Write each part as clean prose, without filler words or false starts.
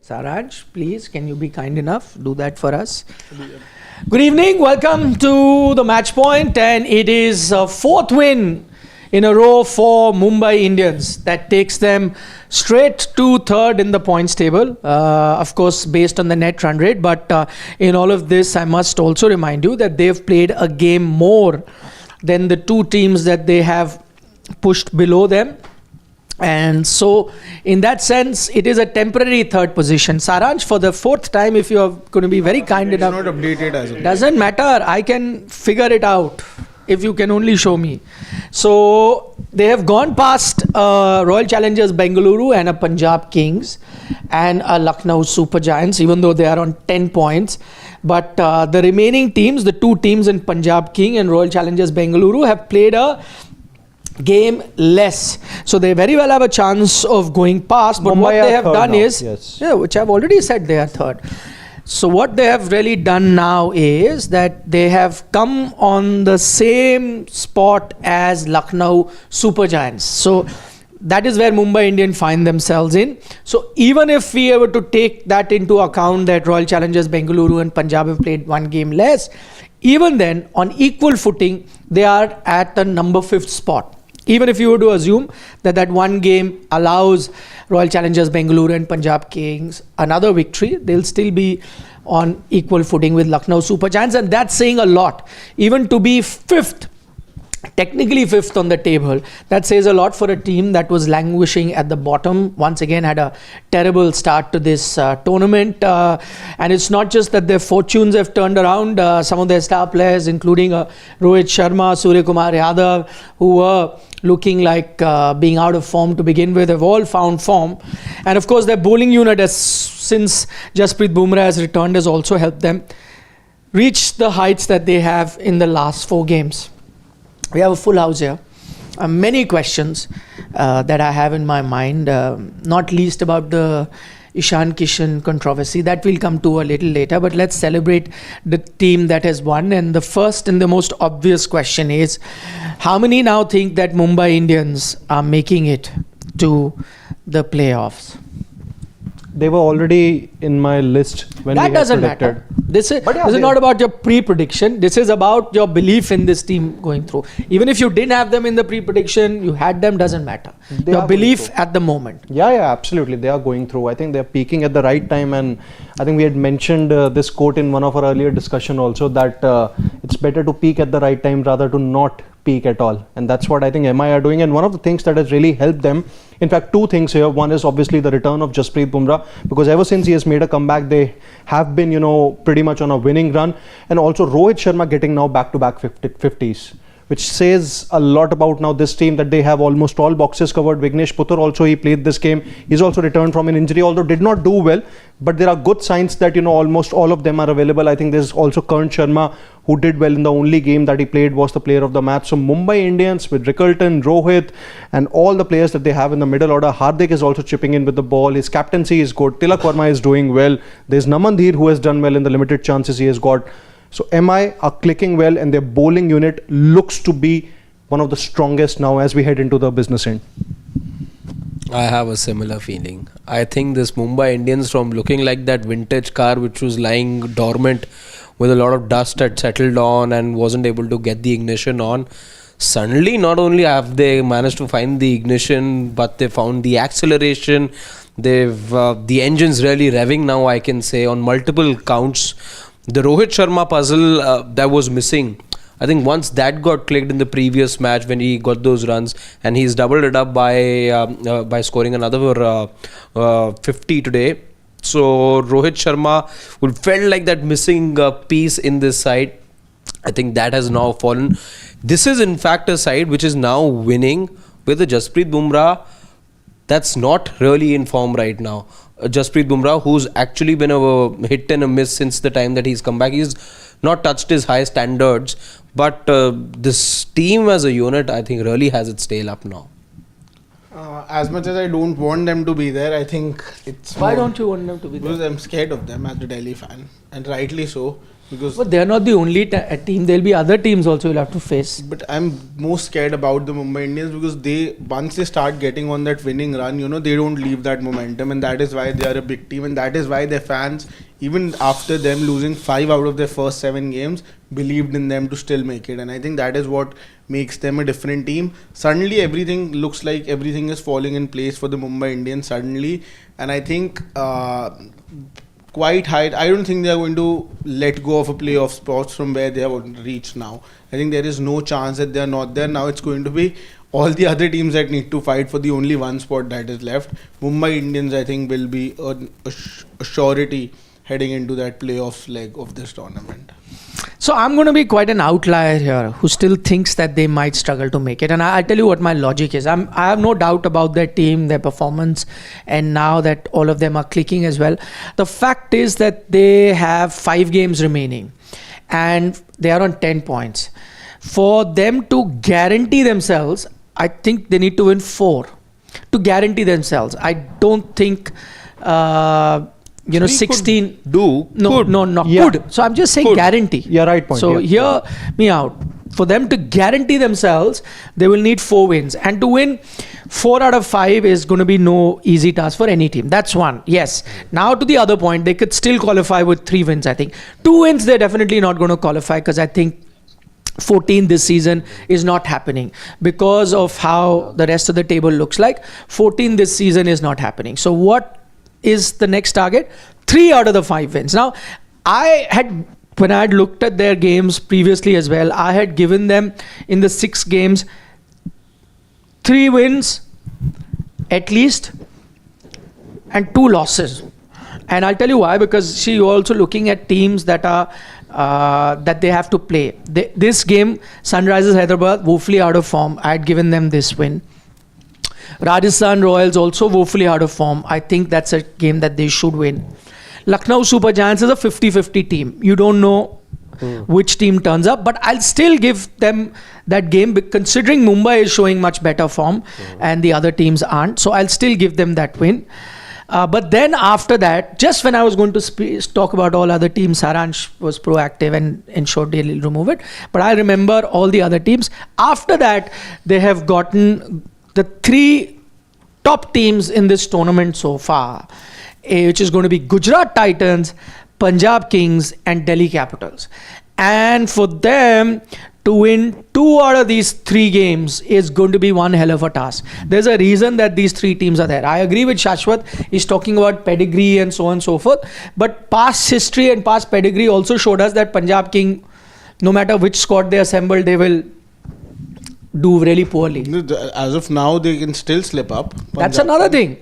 Saraj, please, can you be kind enough? Do that for us. Good evening. Welcome to the match point, and it is a fourth win in a row for Mumbai Indians. That takes them straight to third in the points table, of course, based on the net run rate. But in all of this, I must also remind you that they've played a game more than the two teams that they have pushed below them. And so, in that sense, it is a temporary third position. Saransh, for the fourth time, if you are going to be very kind enough. It's not updated as of Doesn't matter. I can figure it out if you can only show me. So, they have gone past Royal Challengers Bengaluru and a Punjab Kings and a Lucknow Super Giants, even though they are on 10 points. But the remaining teams, the two teams in Punjab King and Royal Challengers Bengaluru, have played a game less, so they very well have a chance of going past. But Mumbai what they have done now. is, Yes. which I've already said, they are third. So what they have really done now is that they have come on the same spot as Lucknow Super Giants. So that is where Mumbai Indians find themselves in. So even if we were to take that into account, that Royal Challengers Bengaluru and Punjab have played one game less, even then on equal footing they are at the number 5th spot. Even if you were to assume that that one game allows Royal Challengers Bengaluru and Punjab Kings another victory, they'll still be on equal footing with Lucknow Super Giants, and that's saying a lot. Even to be 5th, technically 5th on the table, that says a lot for a team that was languishing at the bottom. Once again had a terrible start to this tournament, and it's not just that their fortunes have turned around. Some of their star players, including Rohit Sharma, Surya Kumar Yadav, who were looking like being out of form to begin with, have all found form. And of course their bowling unit, has, since Jasprit Bumrah has returned, has also helped them reach the heights that they have in the last 4 games. We have a full house here. Many questions that I have in my mind, not least about the Ishan KISHAN controversy. That we'll come to a little later, but let's celebrate the team that has won. And the first and the most obvious question is, how many now think that Mumbai Indians are making it to the playoffs? They were already in my list when That we doesn't had predicted. matter. This is not about your pre-prediction. This is about your belief in this team going through. Even if you didn't have them in the pre-prediction, you had them, doesn't matter. Your belief at the moment. Yeah, absolutely. They are going through. I think they are peaking at the right time, and I think we had mentioned this quote in one of our earlier discussion also, that it's better to peak at the right time rather to not peak at all. And that's what I think MI are doing. And one of the things that has really helped them, in fact, 2 things here. One is obviously the return of Jasprit Bumrah, because ever since he has made a comeback, they have been, pretty much on a winning run. And also Rohit Sharma getting now back-to-back 50s, which says a lot about now this team, that they have almost all boxes covered. Vignesh Puthur also, he played this game. He's also returned from an injury, although did not do well. But there are good signs that, almost all of them are available. I think there's also Karan Sharma, who did well in the only game that he played, was the player of the match. So Mumbai Indians with Rickelton, Rohit, and all the players that they have in the middle order. Hardik is also chipping in with the ball. His captaincy is good. Tilak Verma is doing well. There's Namandhir, who has done well in the limited chances he has got. So MI are clicking well, and their bowling unit looks to be one of the strongest now as we head into the business end. I have a similar feeling. I think this Mumbai Indians, from looking like that vintage car which was lying dormant with a lot of dust had settled on and wasn't able to get the ignition on, suddenly not only have they managed to find the ignition, but they found the acceleration. They've the engine's really revving now, I can say, on multiple counts. The Rohit Sharma puzzle that was missing, I think once that got clicked in the previous match when he got those runs, and he's doubled it up by scoring another 50 today. So Rohit Sharma would felt like that missing piece in this side. I think that has now fallen. This is in fact a side which is now winning with a Jasprit Bumrah that's not really in form right now. Jasprit Bumrah, who's actually been a hit and a miss since the time that he's come back. He's not touched his high standards, but this team as a unit, I think, really has its tail up now. As much as I don't want them to be there, I think it's... Why don't you want them to be there? Because I'm scared of them as a Delhi fan, and rightly so. because. But they're not the only team. There'll be other teams also you'll have to face. But I'm most scared about the Mumbai Indians because once they start getting on that winning run, they don't leave that momentum, and that is why they are a big team, and that is why their fans, even after them losing 5 out of their first 7 games, believed in them to still make it. And I think that is what makes them a different team. Suddenly everything looks like everything is falling in place for the Mumbai Indians suddenly, and I think quite high. I don't think they are going to let go of a playoff spot from where they have reached now. I think there is no chance that they are not there. Now it's going to be all the other teams that need to fight for the only one spot that is left. Mumbai Indians, I think, will be a surety heading into that playoffs leg of this tournament. So I'm going to be quite an outlier here who still thinks that they might struggle to make it. And I'll tell you what my logic is. I have no doubt about their team, their performance, and now that all of them are clicking as well. The fact is that they have 5 games remaining and they are on 10 points. For them to guarantee themselves, I think they need to win 4 to guarantee themselves. I don't think 16 do not good. So I'm just saying guarantee. Yeah, right point. So hear me out. For them to guarantee themselves, they will need 4 wins, and to win 4 out of 5 is going to be no easy task for any team. That's one. Yes. Now to the other point, they could still qualify with 3 wins. I think 2 wins they're definitely not going to qualify, because I think 14 this season is not happening because of how the rest of the table looks like. 14 this season is not happening. So what is the next target? 3 out of the 5 wins. Now, when I had looked at their games previously as well, I had given them in the 6 games 3 wins at least and 2 losses. And I'll tell you why, because you're also looking at teams that are that they have to play. This game, Sunrisers Hyderabad, woefully out of form. I had given them this win. Rajasthan Royals also woefully out of form. I think that's a game that they should win. Lucknow Super Giants is a 50-50 team. You don't know which team turns up, but I'll still give them that game, considering Mumbai is showing much better form and the other teams aren't. So I'll still give them that win. But then after that, just when I was going to talk about all other teams, Saransh was proactive and ensured they'll remove it. But I remember all the other teams. After that, they have gotten the 3 top teams in this tournament so far, which is going to be Gujarat Titans, Punjab Kings and Delhi Capitals. And for them to win 2 out of these 3 games is going to be one hell of a task. There's a reason that these 3 teams are there. I agree with Shashwat. He's talking about pedigree and so on and so forth. But past history and past pedigree also showed us that Punjab King, no matter which squad they assemble, they will do really poorly. As of now, they can still slip up. That's another thing.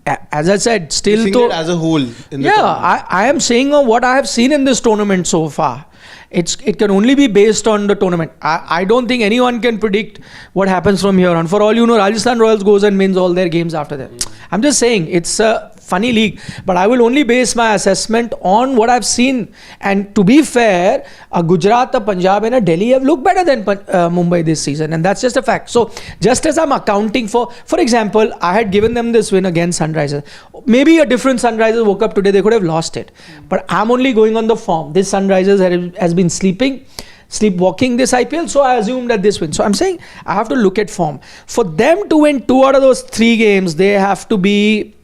As I said, still though, as a whole. I am saying what I have seen in this tournament so far. It can only be based on the tournament. I don't think anyone can predict what happens from here on. For all you know, Rajasthan Royals goes and wins all their games after that. I'm just saying it's a funny league, but I will only base my assessment on what I've seen. And to be fair, a Gujarat, a Punjab and a Delhi have looked better than Mumbai this season, and that's just a fact. So just as I'm accounting for example, I had given them this win against Sunrisers. Maybe a different Sunrisers woke up today, they could have lost it. But I'm only going on the form. This Sunrisers has been sleepwalking this IPL, so I assume that this win. So I'm saying I have to look at form. For them to win 2 out of those 3 games, they have to be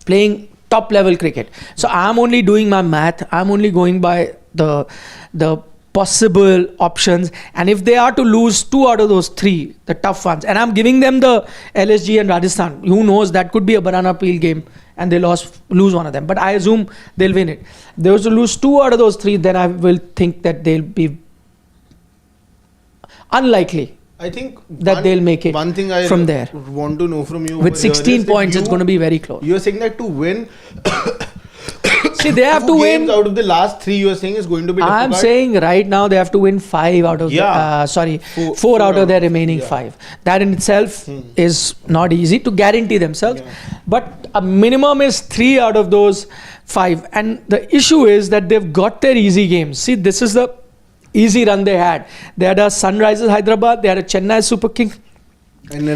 playing top level cricket. So I'm only doing my math. I'm only going by the possible options. And if they are to lose 2 out of those 3, the tough ones, and I'm giving them the LSG and Rajasthan, who knows, that could be a banana peel game and they lose one of them. But I assume they'll win it. If they were to lose 2 out of those 3, then I will think that they'll be unlikely. I think they'll make it. One thing I from there want to know from you, with 16 points, it's going to be very close. You're saying that to win, see, they have to win out of the last 3. You're saying is going to be difficult. I'm saying right now they have to win 5 out of 4 out of their remaining 5. That in itself is not easy to guarantee themselves. But a minimum is 3 out of those 5. And the issue is that they've got their easy games. See, this is the easy run they had. They had a Sunrisers Hyderabad, they had a Chennai Super King, and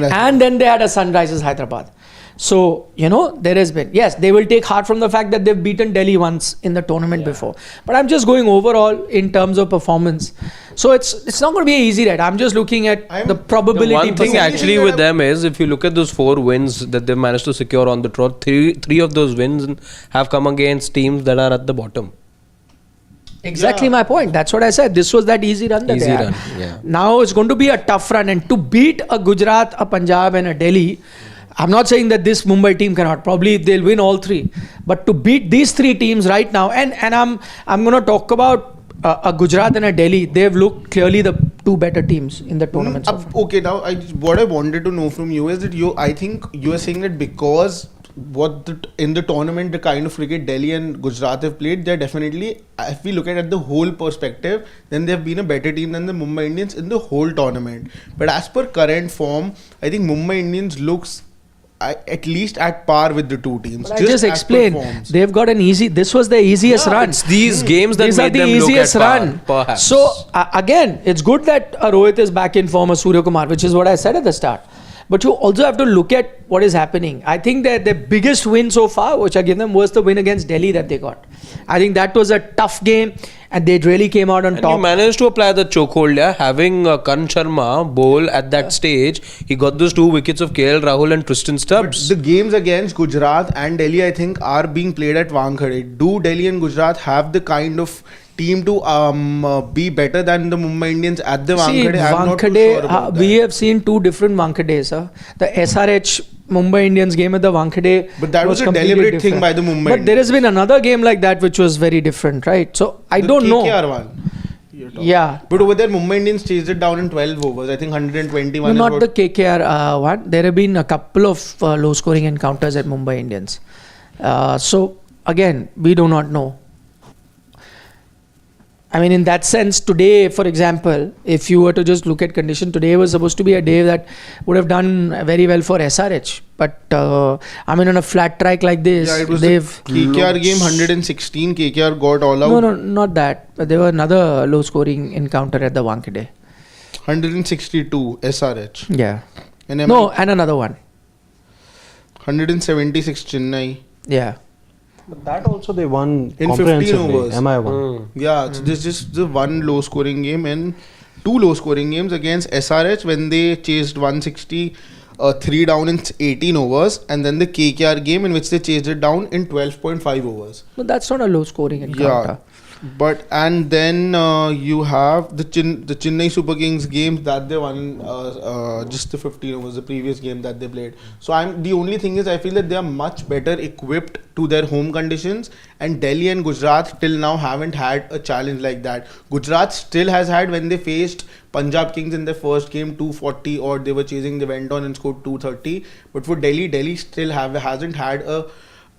then they had a Sunrisers Hyderabad. So, there has been. Yes, they will take heart from the fact that they've beaten Delhi once in the tournament before. But I'm just going overall in terms of performance. So it's not going to be an easy ride. I'm just looking at the probability. The one thing percentage. actually with them is, if you look at those 4 wins that they've managed to secure on the trot, three of those wins have come against teams that are at the bottom. Exactly my point. That's what I said. This was that easy run that Easy they had. run, yeah. Now it's going to be a tough run, and to beat a Gujarat, a Punjab and a Delhi, I'm not saying that this Mumbai team cannot. Probably they'll win all 3. But to beat these 3 teams right now, and I'm going to talk about a Gujarat and a Delhi. They've looked clearly the 2 better teams in the tournament. So far. Okay, now what I wanted to know from you is that I think you are saying that because in the tournament, the kind of cricket Delhi and Gujarat have played, they're definitely, if we look at the whole perspective, then they've been a better team than the Mumbai Indians in the whole tournament. But as per current form, I think Mumbai Indians looks at least at par with the 2 teams. But I just explained, they've got an easy. This was the easiest run. It's these games that These made are the them easiest look at run. par, perhaps. So again, it's good that Rohit is back in form, Surya Kumar, which is what I said at the start. But you also have to look at what is happening. I think that the biggest win so far, which I give them, was the win against Delhi that they got. I think that was a tough game, and they really came out on top. And he managed to apply the chokehold, having Karan Sharma bowl at that stage. He got those 2 wickets of KL Rahul and Tristan Stubbs. But the games against Gujarat and Delhi, I think, are being played at Wankhede. Do Delhi and Gujarat have the kind of team to be better than the Mumbai Indians at the Wankhede? I'm not too sure about we that. have seen 2 different Wankhedes. The SRH Mumbai Indians game at the Wankhede. But that was a completely deliberate thing different. by the Mumbai But there has been another game like that which was very different, right? So I don't know. KKR one. Yeah. But over there, Mumbai Indians chased it down in 12 overs. I think 121. No, not the KKR one. There have been a couple of low scoring encounters at Mumbai Indians. So again, we do not know. I mean, in that sense, today, for example, if you were to just look at condition, today was supposed to be a day that would have done very well for SRH. But I mean, on a flat track like this, Yeah, it was the KKR game 116. KKR got all out. No, not that. But there were another low scoring encounter at the Wankhede. 162 SRH. Yeah. And And another one. 176 Chennai. Yeah. But that also they won In 15 comprehensively. overs. MI won. Yeah, so this is just the 1 low scoring game and 2 low scoring games against SRH when they chased 160 3 down in 18 overs, and then the KKR game in which they chased it down in 12.5 overs. No, that's not a low scoring encounter. But and then you have the Chennai Super Kings games that they won just the 15 overs, the previous game that they played. So the only thing is I feel that they are much better equipped to their home conditions, and Delhi and Gujarat till now haven't had a challenge like that. Gujarat still has had when they faced Punjab Kings in their first game 240 or they were chasing, they went on and scored 230. But for Delhi still hasn't had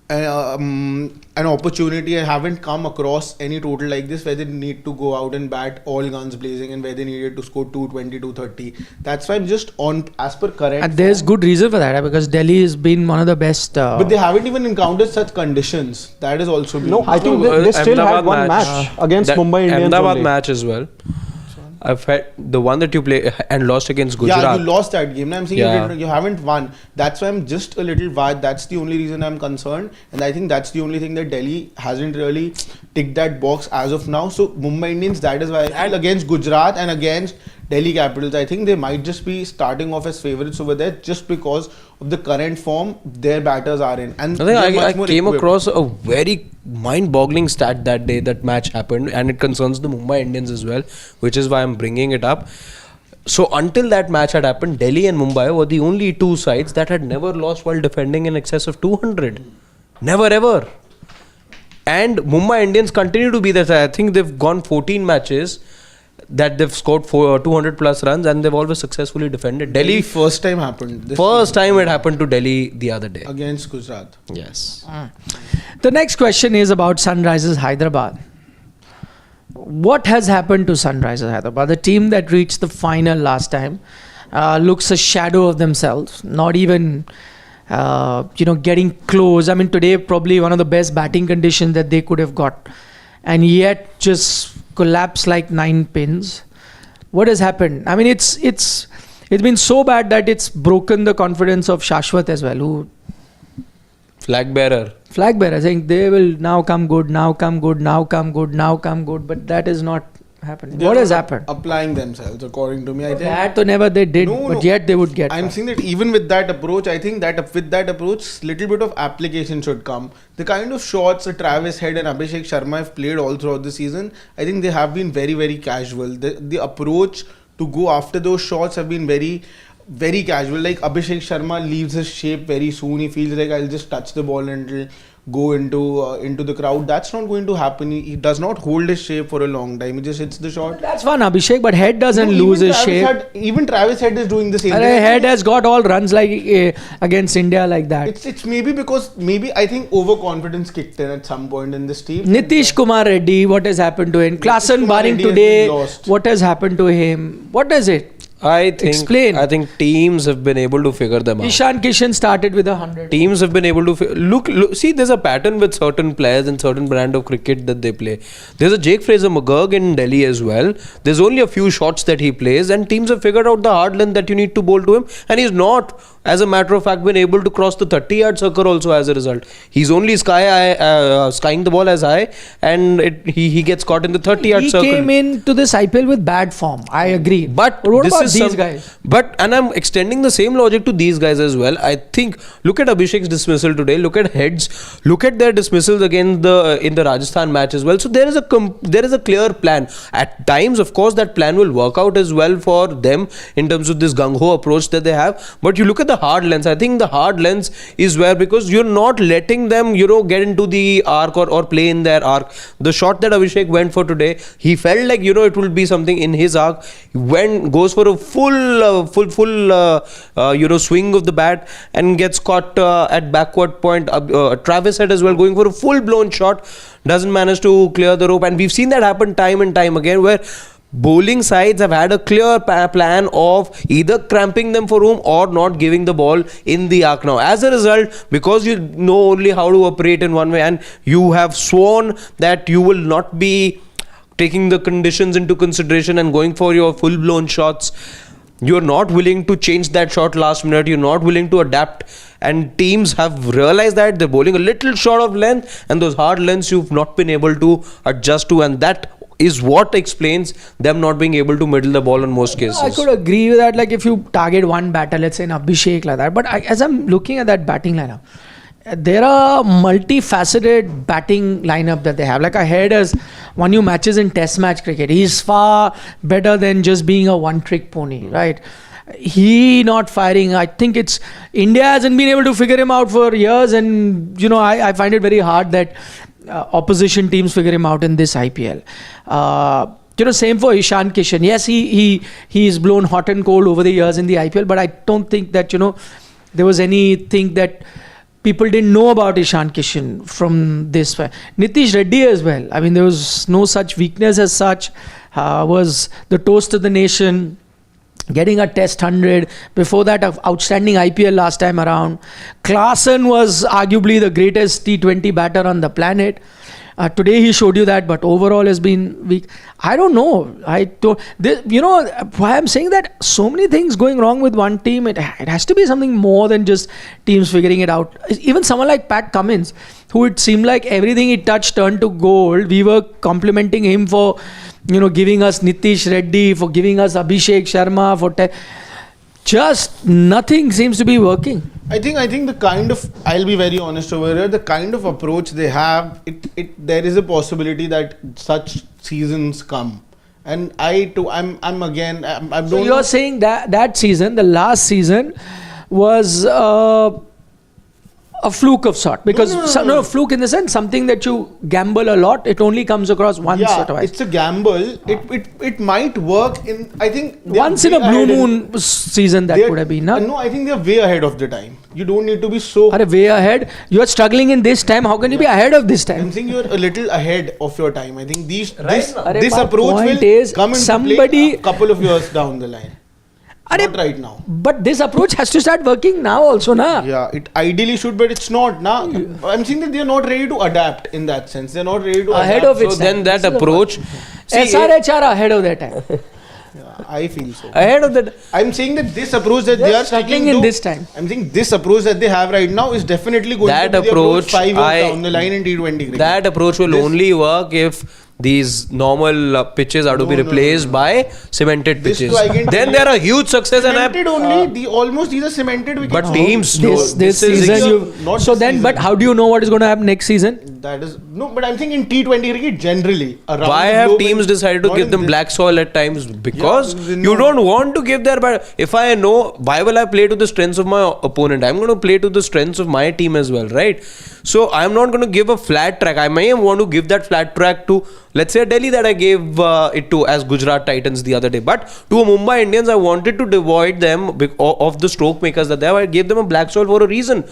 an opportunity and haven't come across any total like this where they need to go out and bat all guns blazing and where they needed to score 220, 230. That's why I'm just on as per current. And there's good reason for that because Delhi has been one of the best. But they haven't even encountered such conditions. That is also been. No, I think they still had one match against Mumbai Indians. Ahmedabad only. match as well. I've had the one that you play and lost against Gujarat. Yeah, you lost that game. I'm saying Yeah. you haven't won. That's why I'm just a little worried. That's the only reason I'm concerned. And I think that's the only thing that Delhi hasn't really ticked that box as of now. So Mumbai Indians, that is why I feel against Gujarat and against Delhi Capitals, I think they might just be starting off as favourites over there just because of the current form their batters are in. And I came across a very mind-boggling stat that day that match happened, and it concerns the Mumbai Indians as well, which is why I'm bringing it up. So until that match had happened, Delhi and Mumbai were the only two sides that had never lost while defending in excess of 200. Never ever. And Mumbai Indians continue to be there. I think they've gone 14 matches that they've scored 200 plus runs and they've always successfully defended. Delhi first time happened. First time it happened to Delhi the other day. Against Gujarat. Yes. The next question is about Sunrisers Hyderabad. What has happened to Sunrisers Hyderabad? The team that reached the final last time looks a shadow of themselves. Not even, getting close. I mean, today probably one of the best batting conditions that they could have got, and yet just collapse like 9 pins. What has happened? I mean, it's been so bad that it's broken the confidence of Shashwat as well, who Flag bearer. Flag bearer saying they will now come good, now come good, now come good, now come good, but that is not happening. They're What has not happened? Applying themselves, according to me. I think That to never they did, No, but no. yet they would get. I'm saying that even with that approach, I think that with that approach, little bit of application should come. The kind of shots that Travis Head and Abhishek Sharma have played all throughout the season, I think they have been very, very casual. The approach to go after those shots have been very, very casual. Like Abhishek Sharma leaves his shape very soon. He feels like I'll just touch the ball and it'll go into the crowd. That's not going to happen. He does not hold his shape for a long time. He just hits the shot. That's fun, Abhishek, but Head doesn't No, lose even his Travis shape. even Travis Head is doing the same. Arey, Head has got all runs like against India like that. It's maybe because I think overconfidence kicked in at some point in this team. Nitish Kumar Reddy, what has happened to him? Klassen Kumar barring Reddy has today, been lost. what has happened to him? What is it? Explain. I think teams have been able to figure them out. Ishan Kishan started with 100. Teams have been able to look. See, there's a pattern with certain players and certain brand of cricket that they play. There's a Jake Fraser McGurk in Delhi as well. There's only a few shots that he plays, and teams have figured out the hard length that you need to bowl to him, and he's not, as a matter of fact, been able to cross the 30-yard circle also as a result. He's only skying the ball as high, and he gets caught in the 30-yard circle. He came into this IPL with bad form. I agree. But what this about is these guys? And I'm extending the same logic to these guys as well. I think, look at Abhishek's dismissal today. Look at Head's. Look at their dismissals against in the Rajasthan match as well. So there is a clear plan. At times, of course, that plan will work out as well for them in terms of this gung ho approach that they have. But you look at the hard lens. I think the hard lens is where, because you're not letting them, get into the arc or play in their arc. The shot that Abhishek went for today, he felt like it will be something in his arc. Goes for a full swing of the bat and gets caught at backward point. Travis Head as well going for a full blown shot, doesn't manage to clear the rope, and we've seen that happen time and time again where bowling sides have had a clear plan of either cramping them for room or not giving the ball in the arc. Now, as a result, because you know only how to operate in one way, and you have sworn that you will not be taking the conditions into consideration and going for your full blown shots, you're not willing to change that shot last minute, you're not willing to adapt, and teams have realized that they're bowling a little short of length, and those hard lengths you've not been able to adjust to, and that is what explains them not being able to middle the ball in most cases. I could agree with that. Like if you target one batter, let's say an Abhishek like that. But as I'm looking at that batting lineup, there are multifaceted batting lineup that they have. Like Head has won you matches in Test match cricket. He's far better than just being a one-trick pony, right? He not firing. I think it's India hasn't been able to figure him out for years, and I find it very hard that opposition teams figure him out in this IPL. Same for Ishan Kishan. Yes, he's blown hot and cold over the years in the IPL, but I don't think that there was anything that people didn't know about Ishan Kishan from this. Nitish Reddy as well. I mean, there was no such weakness as such. Was the toast of the nation, getting a Test 100. Before that, outstanding IPL last time around. Klassen was arguably the greatest T20 batter on the planet. Today he showed you that, but overall has been weak. I don't know. Why I'm saying that so many things going wrong with one team. It has to be something more than just teams figuring it out. Even someone like Pat Cummins, who it seemed like everything he touched turned to gold. We were complimenting him for, giving us Nitish Reddy, for giving us Abhishek Sharma, just nothing seems to be working. I think the kind of, I'll be very honest over here, the kind of approach they have, there is a possibility that such seasons come. And So you're saying that season, the last season, was a fluke of sort, because no, fluke in the sense something that you gamble a lot. It only comes across once or twice. It's a gamble. It might work in, I think, once in a blue moon season that would have been. No, I think they're way ahead of the time. You don't need to be so way ahead. You are struggling in this time. How can you be ahead of this time? I'm saying you're a little ahead of your time. I think this my approach point will is come into play a couple of years down the line. Not right now. But this approach has to start working now also, na? Yeah, it ideally should, but it's not. Nah. I'm saying that they're not ready to adapt in that sense. They're not ready to ahead adapt. of its So then that approach... SRH are ahead of their time. I feel so. Ahead of that. I'm saying that this approach that they are struggling sticking in to, this time. I'm saying this approach that they have right now is definitely going That to be the approach approach, 5 years down the line in T20 cricket. That approach will only work if these normal pitches are to be replaced by cemented This pitches. too I can Then tell they're you. a huge success. Cemented only, these are cemented wickets. But teams, This is season, not so this then, season. but how do you know what is going to happen next season? That is no, but I'm saying in T20 cricket generally. Around why the have globe, teams decided to not give in them this- black soil at times? Because they you know. don't want to give their bad. If I know, why will I play to the strengths of my opponent? I'm going to play to the strengths of my team as well, right? So I'm not going to give a flat track. I may want to give that flat track to, let's say, Delhi that I gave it to as Gujarat Titans the other day. But to a Mumbai Indians, I wanted to devoid them of the stroke makers that they have. I gave them a black soil for a reason.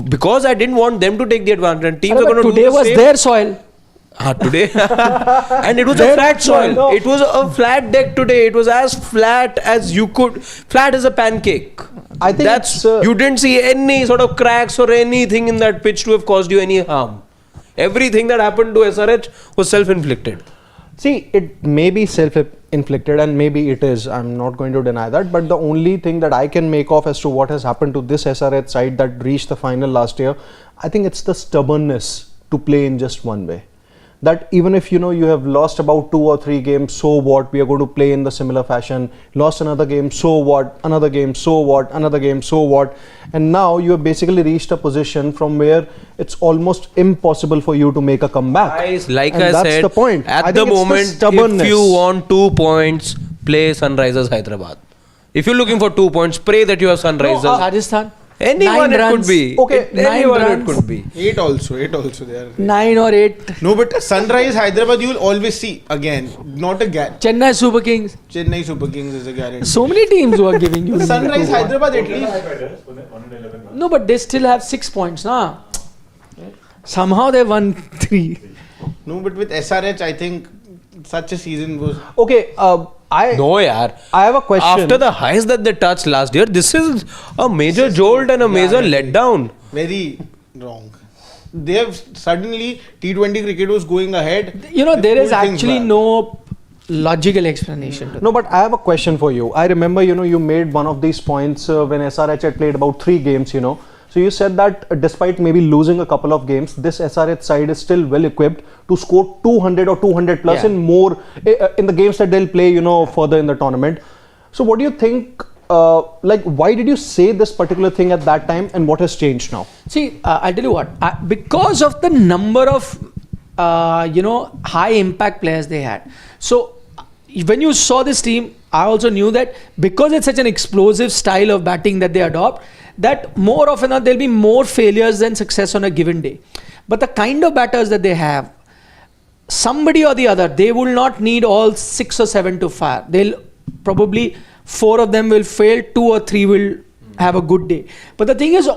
Because I didn't want them to take the advantage. Teams are But going to do today the was same. their soil. Today and it was a flat soil. No. It was a flat deck today. It was as flat as you could, flat as a pancake. I think that's it's, you didn't see any sort of cracks or anything in that pitch to have caused you any harm. Everything that happened to SRH was self-inflicted. See, it may be self-inflicted and maybe it is. I'm not going to deny that. But the only thing that I can make of as to what has happened to this SRH side that reached the final last year, I think it's the stubbornness to play in just one way. That even if you have lost about 2 or 3 games, so what, we are going to play in the similar fashion. Lost another game, so what, another game, so what, another game, so what. And now you have basically reached a position from where it's almost impossible for you to make a comeback. Guys, like And I that's said, the point. at I the think it's moment, stubbornness. if you want 2 points, play Sunrisers Hyderabad. If you're looking for 2 points, pray that you have Sunrisers. Rajasthan. Anyone 9 it runs. could be. Okay, 9 anyone it runs. could be. 8 also they are. 9 or 8. No, but Sunrise Hyderabad you will always see again. Not a guarantee. Chennai Super Kings. Chennai Super Kings is a guarantee. So many teams who are giving you. Sunrise Hyderabad at least. No, but they still have 6 points, nah. Somehow they won 3. No, but with SRH, I think such a season was. Okay, I have a question. After the highs that they touched last year, this is a major jolt and a major letdown. Very wrong. They have suddenly T20 cricket was going ahead. There is Pulled things actually back. no logical explanation to No, but I have a question for you. I remember, you made one of these points when SRH had played about 3 games, So you said that despite maybe losing a couple of games, this SRH side is still well equipped to score 200 or 200 plus in more in the games that they'll play, further in the tournament. So what do you think? Why did you say this particular thing at that time, and what has changed now? See, I'll tell you what. Because of the number of high impact players they had. So when you saw this team, I also knew that because it's such an explosive style of batting that they adopt, that more often than not there'll be more failures than success on a given day. But the kind of batters that they have, somebody or the other, they will not need all 6 or 7 to fire. They'll probably 4 of them will fail, 2 or 3 will have a good day. But the thing is,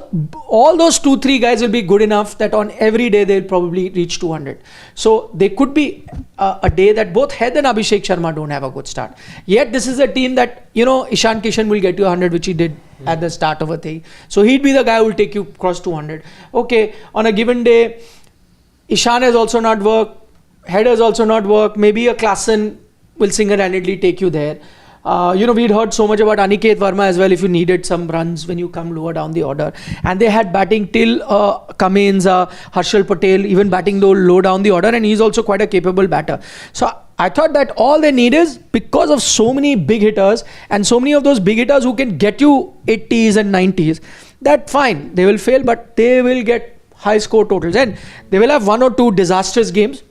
all those 2-3 guys will be good enough that on every day they'll probably reach 200. So they could be a day that both Head and Abhishek Sharma don't have a good start. Yet this is a team that, Ishan KISHAN will get you 100, which he did at the start of a thing. So he'd be the guy who will take you across 200. Okay, on a given day, Ishan has also not worked, Head has also not worked. Maybe a Klassen will single-handedly take you there. We'd heard so much about Aniket Verma as well if you needed some runs when you come lower down the order. And they had batting till Cummins, Harshal Patel, even batting low down the order, and he's also quite a capable batter. So I thought that all they need is, because of so many big hitters and so many of those big hitters who can get you 80s and 90s, that fine, they will fail, but they will get high score totals. And they will have 1 or 2 disastrous games.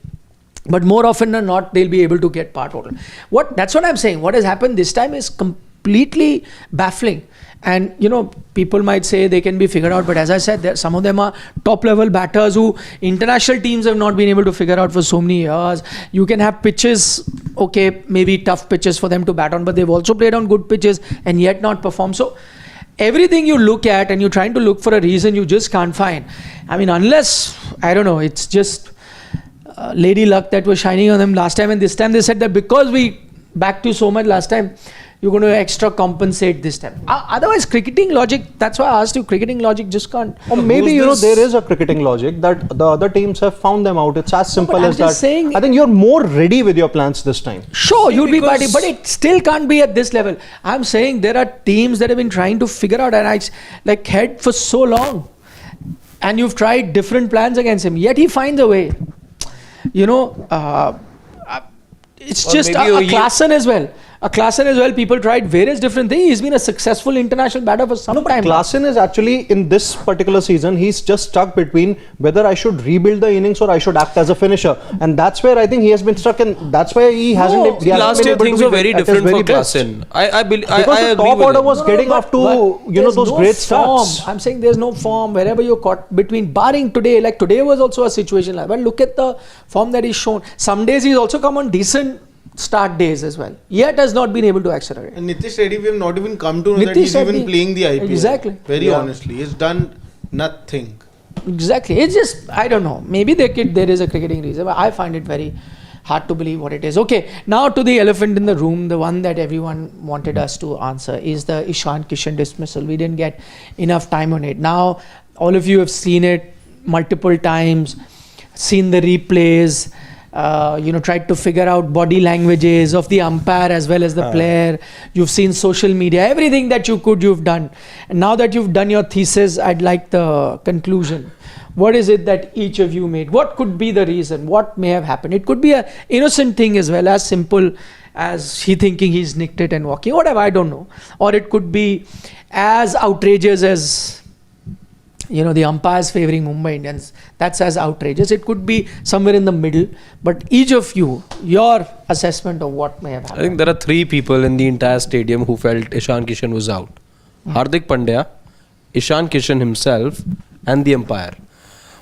But more often than not, they'll be able to get par total. That's what I'm saying. What has happened this time is completely baffling. And, people might say they can be figured out. But as I said, some of them are top level batters who international teams have not been able to figure out for so many years. You can have pitches, okay, maybe tough pitches for them to bat on, but they've also played on good pitches and yet not performed. So everything you look at and you're trying to look for a reason, you just can't find. I mean, unless, I don't know, it's just lady luck that was shining on them last time, and this time they said that because we backed you so much last time, you're going to extra compensate this time. Otherwise, cricketing logic, that's why I asked you, cricketing logic just can't. Or maybe, there is a cricketing logic that the other teams have found them out. It's as simple as that. Saying, I think you're more ready with your plans this time. Sure, you'd be party, but it still can't be at this level. I'm saying there are teams that have been trying to figure out, and I like head for so long. And you've tried different plans against him, yet he finds a way. It's Or just maybe a Klaasen as well. People tried various different things. He's been a successful international batter for some time. Klaasen is actually, in this particular season, he's just stuck between whether I should rebuild the innings or I should act as a finisher. And that's where I think he has been stuck, and that's why he hasn't. Last year things were very different for Klaasen. I agree because the top order was getting off to those great starts. I'm saying there's no form wherever you're caught between, barring today. Like today was also a situation like, but look at the form that he's shown. Some days he's also come on decent start days as well, yet has not been able to accelerate. And Nitish Reddy, we have not even come to know that he's even playing the IPL. Exactly. Very honestly, he's done nothing. Exactly. It's just, I don't know. Maybe there is a cricketing reason, but I find it very hard to believe what it is. Okay, now to the elephant in the room, the one that everyone wanted us to answer is the Ishan Kishan dismissal. We didn't get enough time on it. Now, all of you have seen it multiple times, seen the replays, tried to figure out body languages of the umpire as well as the player. You've seen social media, everything that you could, you've done. And now that you've done your thesis, I'd like the conclusion. What is it that each of you made? What could be the reason? What may have happened? It could be an innocent thing as well, as simple as he thinking he's nicked it and walking, whatever, I don't know. Or it could be as outrageous as the umpires favoring Mumbai Indians. That's as outrageous. It could be somewhere in the middle. But each of you, your assessment of what may have happened. I think there are 3 people in the entire stadium who felt Ishan Kishan was out. Hardik Pandya, Ishan Kishan himself, and the umpire.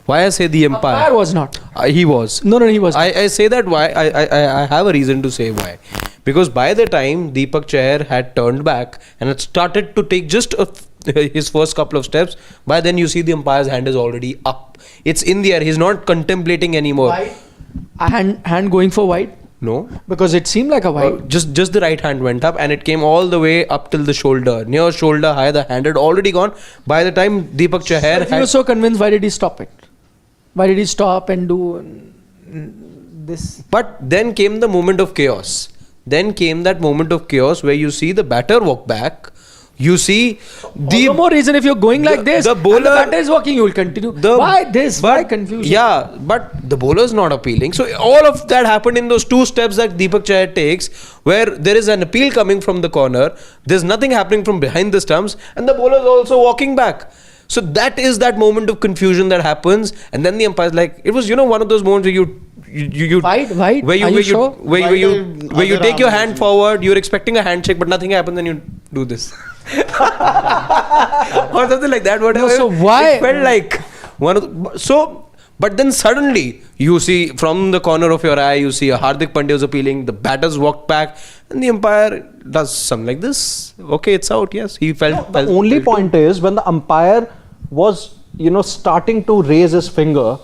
Why I say the umpire? Umpire was not. He was. No, he was. I say that why. I have a reason to say why. Because by the time Deepak Chahar had turned back and had started to take just his first couple of steps, by then you see the umpire's hand is already up. It's in the air. He's not contemplating anymore. Wide? A hand going for wide? No. Because it seemed like a wide. Just the right hand went up and it came all the way up till the shoulder. Near shoulder high, the hand had already gone. By the time Deepak Chahar If he was so convinced, why did he stop it? Why did he stop and do this? But then came the moment of chaos. Then came that moment of chaos where you see the batter walk back. You see no more reason if you're going like this. The bowler, and the batter is walking, you will continue. Why this? Why confusion? Yeah, but the bowler is not appealing. So all of that happened in those 2 steps that Deepak Chahar takes, where there is an appeal coming from the corner. There's nothing happening from behind the stumps, and the bowler is also walking back. So that is that moment of confusion that happens, and then the umpire is like, it was one of those moments where you wide where you take your hand forward, you're expecting a handshake, but nothing happens, then you do this. Or something like that. Whatever. No, so why? It felt like but then suddenly you see from the corner of your eye, you see a Hardik Pandya is appealing, the batters walk back, and the umpire does something like this. Okay, it's out. Yes, he felt. The only point is when the umpire was starting to raise his finger,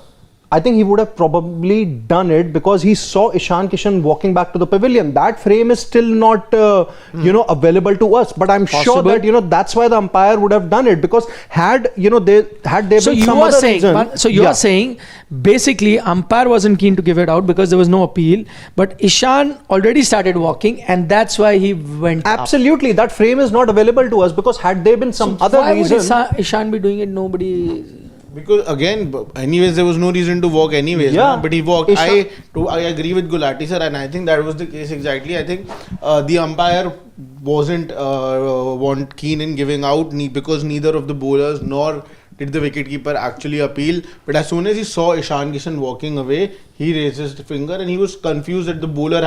I think he would have probably done it because he saw Ishan Kishan walking back to the pavilion. That frame is still not, available to us. But I'm sure that, that's why the umpire would have done it, because had they been some other reason. So you are saying basically umpire wasn't keen to give it out because there was no appeal. But Ishan already started walking, and that's why he went Absolutely. up. That frame is not available to us because had there been some other reason. Why would Ishan be doing it? Nobody. Because again, anyways, there was no reason to walk anyways. Yeah. But he walked. I agree with Gulati sir, and I think that was the case exactly. I think the umpire wasn't keen in giving out because neither of the bowlers nor did the wicketkeeper actually appeal. But as soon as he saw Ishan Kishan walking away, he raised his finger and he was confused that the bowlers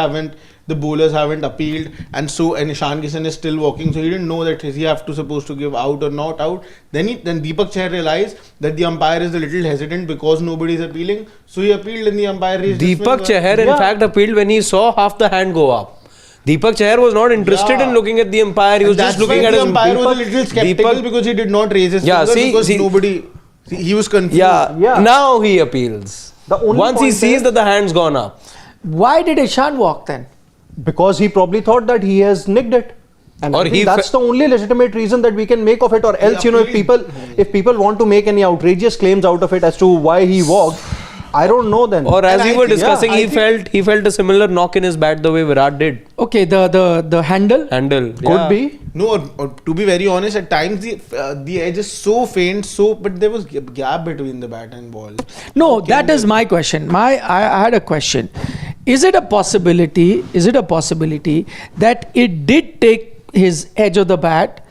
haven't appealed, and Ishan Kishan is still walking, so he didn't know that is he supposed to give out or not out. Then Deepak Chahar realized that the umpire is a little hesitant because nobody is appealing, so he appealed and the umpire raised his finger. Deepak Chahar in fact appealed when he saw half the hand go up. Deepak Chahar was not interested in looking at the umpire. He was just looking at his the umpire was a little skeptical because he did not raise his finger because nobody. He was confused. Yeah. Now he appeals. Once he sees that the hand's gone up. Why did Ishan walk then? Because he probably thought that he has nicked it. And Or I think he that's the only legitimate reason that we can make of it. Or else, if people want to make any outrageous claims out of it as to why he walked, I don't know then. Or as And we I were think- discussing, yeah, he felt a similar knock in his bat the way Virat did. Okay, the handle. Handle. Could be. No, or to be very honest, at times the edge is so faint, but there was gap between the bat and ball. No, that is my question. I had a question. Is it a possibility that it did take his edge of the bat,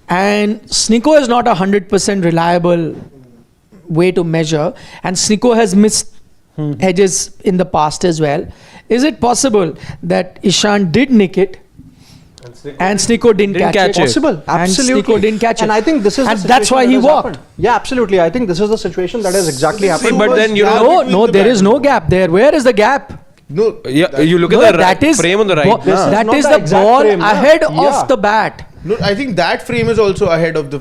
and Sneeko is not 100% reliable way to measure, and Sneeko has missed edges in the past as well. Is it possible that Ishan did nick it and Sneeko didn't catch it? Possible, absolutely. And Sneeko didn't catch it. And I think this is and the that's why he situation that has walked. happened. Yeah, absolutely. I think this is the situation that has exactly happened. But then you Yeah, know, No, there is no gap there. Where is the gap? No, yeah, you look No, at the that is frame on the right. This nah. is that not is the the exact ball frame, na? ahead Yeah. of the bat. no, I think that frame is also ahead of the.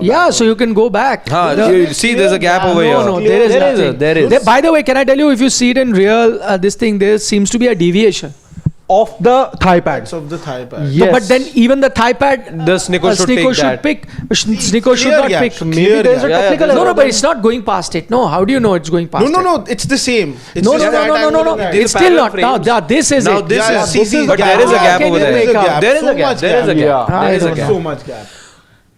Yeah, so you can go back. You see, there's a gap over here. No, there is nothing. There is. By the way, can I tell you, if you see it in real, this thing, there seems to be a deviation. Of the thigh pad. Of the thigh pad. Yes. No, but then even the thigh pad, The Sneeko should take that. pick. Sneeko should Clear not gap. pick. So Maybe clear there's a gap. technical No, error. no, but it's not going past it. No, how do you know it's going past it? No, it's the same. It's No, just no, that no, no, no, angle no. of It's that. still not. Parallel Now, this is Now it. this Yeah, is, this is but gap. there is a How gap can over you there. make out? There is So a gap. much There is a gap. gap. Yeah. There is a I gap. So much gap.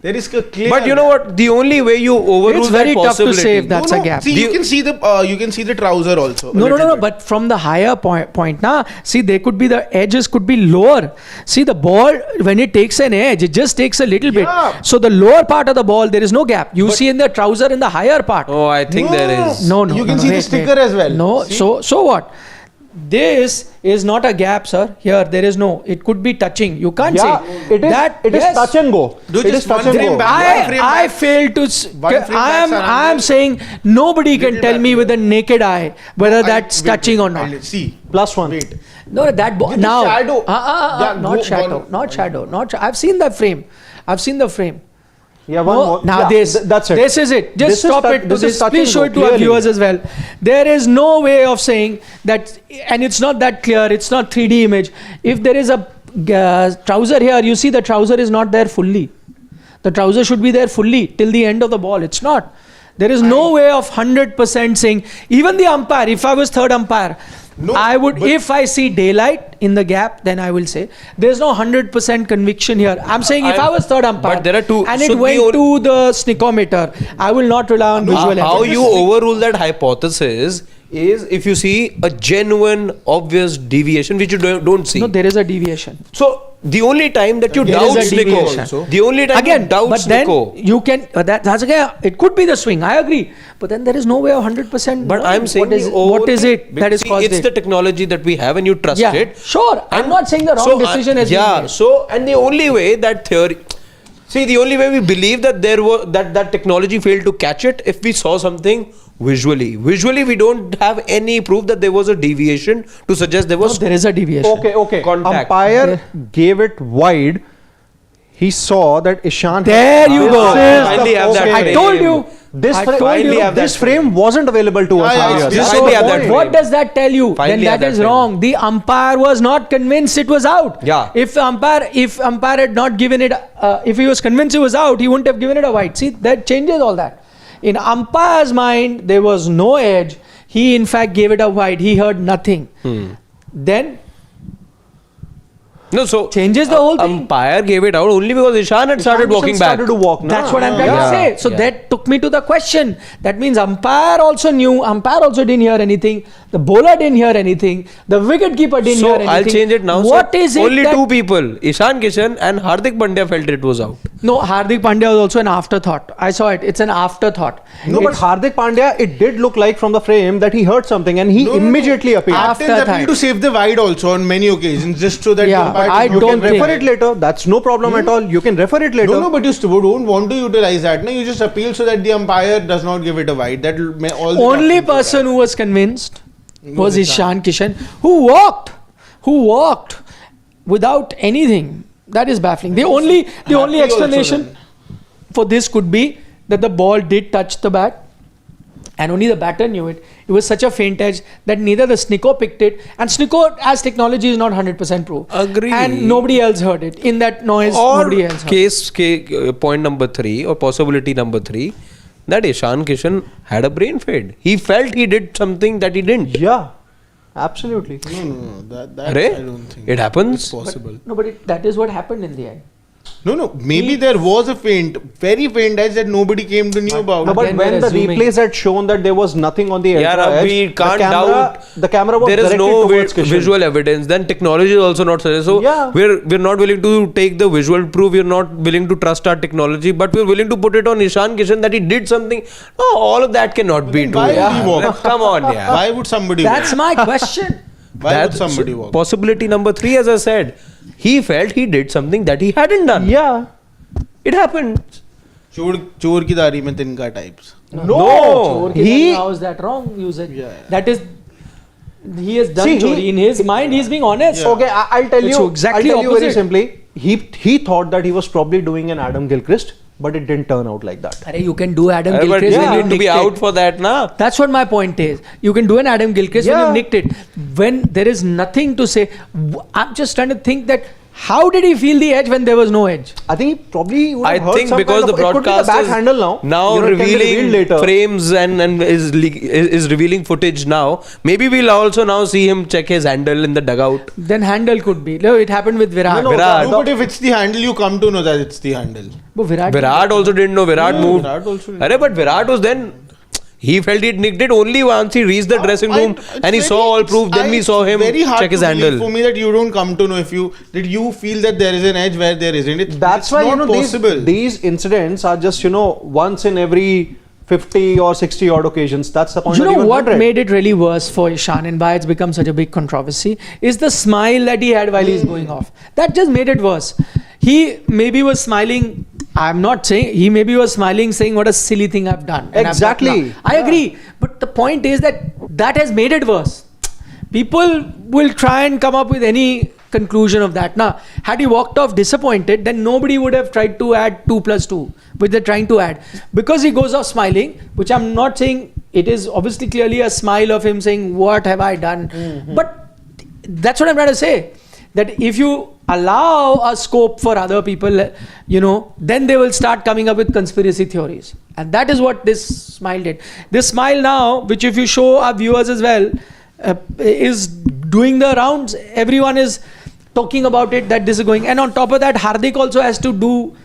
There is a clear. But you know what? The only way you overrule It's very that tough to possibility. say if that's a gap. See, you can see the trouser also. a No, little bit. but from the higher point, now, see, there could be the edges could be lower. See, the ball, when it takes an edge, it just takes a little bit. Yeah. So the lower part of the ball, there is no gap. You see in the trouser in the higher part. Oh, I think there is. No. You can see the wait, sticker wait. as well. No, See? so what? This is not a gap, sir. Here, there is no. It could be touching. You can't Yeah, say it is. that. It is yes. touch and go. Do It is just touch one and frame go. back. One frame I back. fail to. One frame I am. back, sir, I am and saying nobody can little tell back me here. with the naked eye whether Wait, that's touching or not. See. +1. Wait. No, that ball With the now. shadow. Yeah, Not go- shadow. go- Not shadow. Not. I've seen the frame. I've seen the frame. Yeah, one No, more. now Yeah, this. that's it. This is it. Just This is stop tou- it. this is touch Please and show go, it to our clearly. viewers as well. There is no way of saying that, and it's not that clear. It's not 3D image. If there is a trouser here, you see the trouser is not there fully. The trouser should be there fully till the end of the ball. It's not. There is no way of 100% saying. Even the umpire, if I was third umpire, No, I would, but- if I see daylight in the gap, then I will say there's no 100% conviction here. I'm saying if I was third umpire, But there are two- and so it the went only- to the sneakometer, I will not rely on visual How evidence. you overrule that hypothesis is if you see a genuine, obvious deviation which you don't see. No, there is a deviation. So the only time that you There doubt is a deviation. Sneeko, the only time Again, you doubt but then Sneeko. you can. That's again. It could be the swing. I agree, but then there is no way of 100%. But I'm saying what is the what is overall- it that because is caused it's it? the technology that we have and you trust Yeah, it. sure. I'm not saying the wrong So, decision has been yeah. made. So and the only way that theory, see, the only way we believe that there was that technology failed to catch it if we saw something visually. Visually, we don't have any proof that there was a deviation to suggest there No, was. there is a deviation. Okay. Contact. Umpire gave it wide. He saw that Ishan. There you go. Finally have that I frame. told you. This I fra- told you. this frame wasn't available to us Yeah, earlier. it's That's finally the have that point. frame. What does that tell you? Finally Then have that that is frame. wrong. The umpire was not convinced it was out. Yeah. If umpire had not given it, if he was convinced it was out, he wouldn't have given it a white. See, that changes all that. In umpire's mind, there was no edge. He in fact gave it a white. He heard nothing. Then No, so changes the whole thing. umpire gave it out only because Ishan had started walking back. Started to walk. That's what I'm trying Yeah. to say. So Yeah. that took me to the question. That means umpire also knew. Umpire also didn't hear anything. The bowler didn't hear anything. The wicket keeper didn't So hear anything. I'll change it now. What So is it? only that- two people, Ishan Kishan and Hardik Pandya, felt it was out. No, Hardik Pandya was also an afterthought. I saw it. It's an afterthought. No, but Hardik Pandya, it did look like from the frame that he heard something and he immediately appeared. After Captains appeal that. to save the wide also on many occasions, just so that Yeah, the umpire but I can- You don't can think- refer it later. That's no problem at all. You can refer it later. No, but you still don't want to utilize that. No, you just appeal so that the umpire does not give it a wide. That may all. the Only captains do person who was convinced was Ishan. Ishan Kishan, who walked without anything. That is baffling. The only Happy also explanation then. for this could be that the ball did touch the bat. and only the batter knew it. It was such a faint edge that neither the Snicko picked it, and Snicko as technology is not 100% proof. Agree. And nobody else heard it. In that noise, Or nobody else heard it. point number 3 or possibility number 3, that Ishan Kishan had a brain fade. He felt he did something that he didn't. Yeah, absolutely. No. That Arey, I don't think it happens. it's possible. No, but that is what happened in the end. No. Maybe there was a very faint edge that nobody came to know about. No, but Again, when we're the assuming. replays had shown that there was nothing on the Yeah, edge, we can't doubt. the camera was There is directed no towards Kishan. visual evidence. Then technology is also not such. So Yeah. we're not willing to take the visual proof. We're not willing to trust our technology, but we're willing to put it on Ishan Kishan that he did something. No, all of that cannot be true. why would he walk? Come on, yeah. Why would somebody That's walk? my question. Why would somebody walk? Possibility number 3, as I said, he felt he did something that he hadn't done. Yeah. It happened. चोर की दाढ़ी में तिनका types. No. How is that wrong usage? Yeah. That is, he has done See, chori. In his mind, he's being honest. Yeah. Okay, I'll tell It's you. exactly I'll tell you very opposite. simply. He thought that he was probably doing an Adam Gilchrist, but it didn't turn out like that. Arey, you can do Adam But Gilchrist you when you need to be nicked out it. for that, na? That's what my point is. You can do an Adam Gilchrist when Yeah. you nicked it. When there is nothing to say, I'm just trying to think that how did he feel the edge when there was no edge? I think he probably would have I heard think some because kind the of, it could be broadcast the back is handle now. now You know, it can be revealed revealing later. frames and is revealing footage now. Maybe we'll also now see him check his handle in the dugout. Then handle could be. No, it happened with Virat. No, Virat. No, but if it's the handle, you come to know that it's the handle. But Virat. Virat also didn't know. Virat moved. Virat also didn't Arey, but Virat was then. He felt it nicked it only once he reached the dressing room and he saw all proof. Then we saw him very hard check his to believe handle. For me, that you don't come to know if you feel that there is an edge where there isn't. That's it's why not possible. these incidents are just once in every 50 or 60 odd occasions. That's the point. You or know even what 100. made it really worse for Ishan and why it's become such a big controversy is the smile that he had while he's going off. That just made it worse. He maybe was smiling. I'm not saying he maybe was smiling, saying what a silly thing I've done. and I've got Exactly. now." I agree, but the point is that has made it worse. People will try and come up with any conclusion of that. Now, had he walked off disappointed, then nobody would have tried to add 2 + 2, which they're trying to add. Because he goes off smiling, which I'm not saying, it is obviously clearly a smile of him saying, what have I done? But that's what I'm trying to say. That if you allow a scope for other people, then they will start coming up with conspiracy theories. And that is what this smile did. This smile now, which if you show our viewers as well, is doing the rounds. Everyone is talking about it, that this is going. And on top of that, Hardik also has to do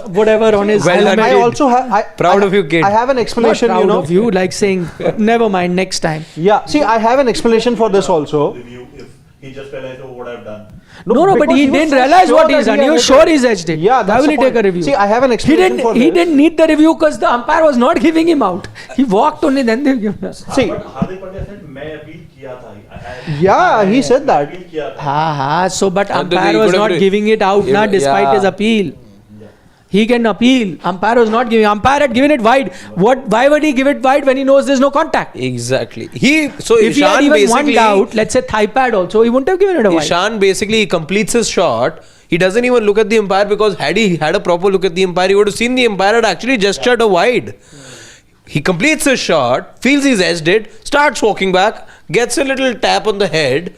whatever on his Well done, helmet. I kid. also have. Proud of you, kid. I have an Not explanation. proud of you, like saying, never mind, next time. Yeah. See, I have an explanation for this also. Review if he just realized, oh, what I've done. No, but because he was didn't so realize sure what that he's done. had He was hit sure it. he's edged it. Yeah, Why that's will the he take a point. review? See, I have an explanation for He this. didn't need the review because the umpire was not giving him out. He walked only, then they give us. See, But Hardik Pandya said, मैं appeal किया था. yeah, he said that. Appeal किया था. So but And umpire he was could have not re- giving it out Yeah, despite his appeal. He can appeal. Umpire was not giving. Umpire had given it wide. Why would he give it wide when he knows there's no contact? Exactly. If he had Ishan even one basically doubt, let's say thigh pad also, he wouldn't have given it a wide. Ishan basically completes his shot. He doesn't even look at the umpire because had he had a proper look at the umpire, he would have seen the umpire had actually gestured a wide. He completes his shot, feels he's edged it, starts walking back, gets a little tap on the head,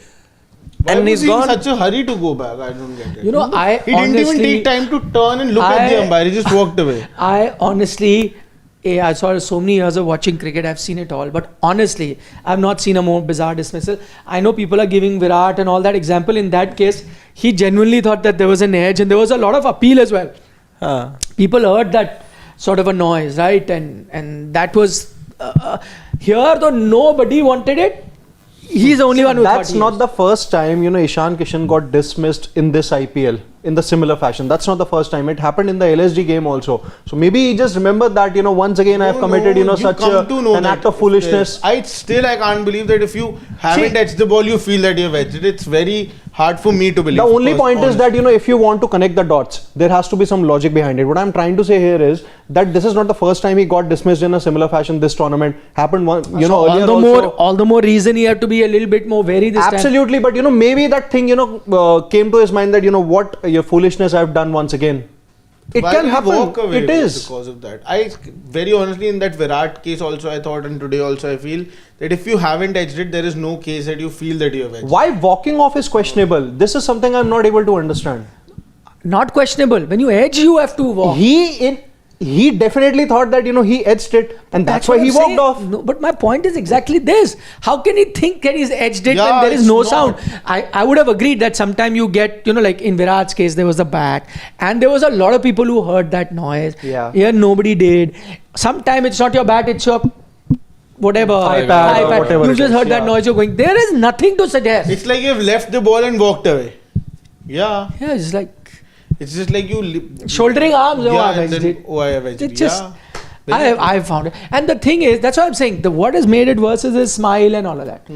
Why and was he's he gone. in such a hurry to go back? I don't get it. He didn't even take time to turn and look at the umpire. He just walked away. I honestly, I saw so many years of watching cricket, I've seen it all. But honestly, I've not seen a more bizarre dismissal. I know people are giving Virat and all that example. In that case, he genuinely thought that there was an edge and there was a lot of appeal as well. People heard that sort of a noise, right? And that was here, though nobody wanted it. He's the only one who That's thought not the first time, Ishan Kishan got dismissed in this IPL in the similar fashion. That's not the first time. It happened in the LSG game also. So maybe he just remembered that, once again I have committed, such an act of foolishness. I can't believe that if you haven't edged the ball, you feel that you've edged it. It's very hard for me to believe. The only point is that, if you want to connect the dots, there has to be some logic behind it. What I'm trying to say here is that this is not the first time he got dismissed in a similar fashion. This tournament happened earlier also. all the more reason he had to be a little bit more wary this time. Absolutely, but maybe that thing, came to his mind that, what your foolishness I've done once again. It Why can will he happen. walk away It is. because of that. I very honestly, in that Virat case also, I thought, and today also I feel that if you haven't edged it, there is no case that you feel that you have edged. Why walking off is questionable? This is something I'm not able to understand. Not questionable. When you edge, you have to walk. He definitely thought that he edged it, and that's why what he I'm walked saying. off. No, but my point is exactly this. How can he think that he's edged it Yeah, when there is it's no not. sound? I would have agreed that sometime you get, like in Virat's case, there was the bat, and there was a lot of people who heard that noise. Yeah. Here, nobody did. Sometime it's not your bat, it's your whatever iPad or whatever You it just is, heard that yeah. noise. You're going. There is nothing to suggest. It's like you've left the ball and walked away. Yeah. Yeah, it's like It's just like you shouldering arms. Oh, Yeah, I've and edged then, it. oh, I have edged It's it. just. Yeah. I found it, and the thing is, that's what I'm saying. What has made it worse is his smile and all of that.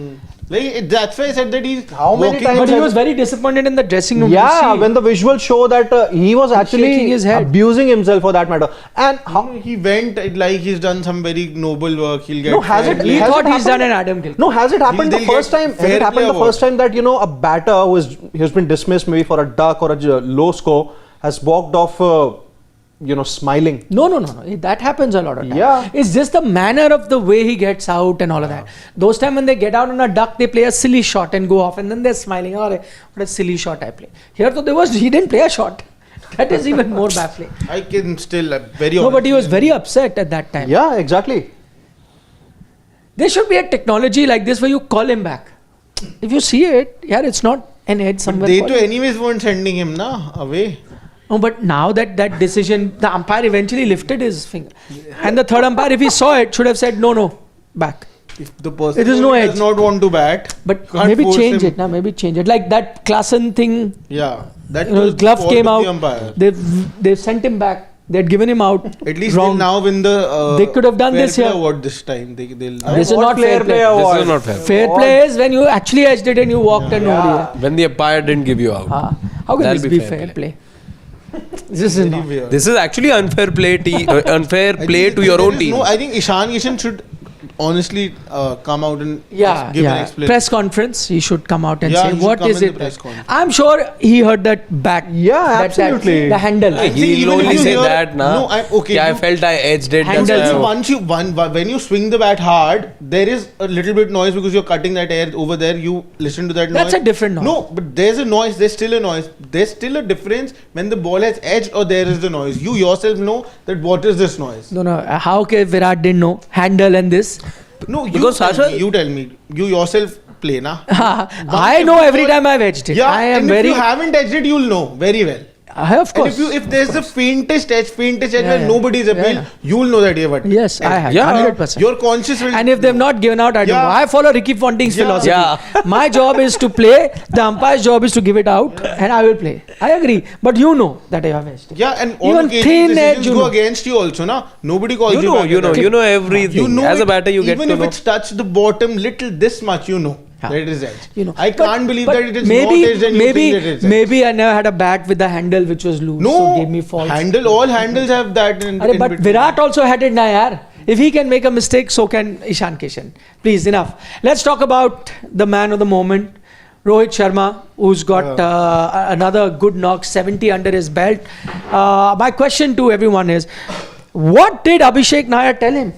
That's why I said that he's How many walking- times But he have- was very disappointed in the dressing room. Yeah, You see. when the visuals show that he was actually shaking his head. abusing himself for that matter. And how? He went like he's done some very noble work. He'll get No, has fair it- play. He has thought it he's done happened? an Adam Gill. No, has it happened They'll the first get time? Has fair it happened play the first time that a batter who's been dismissed maybe for a duck or a low score has walked off, smiling? No. That happens a lot of times. Yeah. It's just the manner of the way he gets out and all of that. Those times when they get out on a duck, they play a silly shot and go off, and then they're smiling. Oh, what a silly shot I play. Here, though, he didn't play a shot. That is even more baffling. I can still very No, but he was honestly- very upset at that time. Yeah, exactly. There should be a technology like this where you call him back. If you see it, it's not an edge somewhere. They call too him. anyways weren't sending him away. No, but now that decision, the umpire eventually lifted his finger. And the third umpire, if he saw it, should have said, no, back. If the person It is no does edge. not want to bat, But can't maybe force change him. it now. Maybe change it. Like that Klassen thing, Yeah, that his glove fault came of the out. umpire. They've sent him back. They'd given him out. At least wrong. they'll now win the. They could have done fair this play here. award this time. They'll. This is not fair play. This is not fair. Fair play is when you actually edged it and you walked and nobody. When the umpire didn't give you out. How can That'll this be fair play? This is not. This is actually unfair play. Unfair play to your own team. No, I think Kishan should honestly come out and give an explanation. Press conference. He should come out and Yeah, say he should what come is in the it. press conference. I'm sure he heard that back. Yeah, that- absolutely. the handle. I think He'll even if only you say hear- that, nah. No, okay. I felt I edged it. Handle. That's So why I- when you swing the bat hard, there is a little bit noise because you're cutting that air over there. You listen to that noise. That's a different noise. No, but there's a noise. There's still a noise. There's still a difference when the ball has edged or there is the noise. You yourself know that what is this noise. No. How can Virat didn't know handle and this? No, you Because tell Sasha- me, you tell me. You yourself play, na? I know every time I've edged it. Yeah, I am and very. if you haven't edged it, you'll know very well. Of And course. if there's the faintest edge Yeah, where yeah. nobody is appealed, Yeah. you'll know that you have. Yes, I have. Yeah. 100%. Your conscious will. And if they've not given out, I don't Yeah. know. I follow Ricky Ponting's Yeah. philosophy. Yeah. My job is to play. The umpire's job is to give it out, and I will play. I agree. But you know that I have edged it. Yeah, and on Even occasion thin decisions edge, you go know. against you also, na? Nobody calls You you know, back you at know, that. you know everything. You know As a it, batter, you get even to if know. it's touched the bottom little this much, you know Yeah. that it is edge. You know. I But- can't believe but that it is maybe, not edge and you maybe, think that it's edge. maybe I never had a bat with the handle which was loose. No, So gave me false. all handles have that. Arre, but Virat also had it na yaar. If he can make a mistake, so can Ishan Kishan. Please, enough. Let's talk about the man of the moment, Rohit Sharma, who's got another good knock, 70 under his belt. My question to everyone is, what did Abhishek Nair tell him?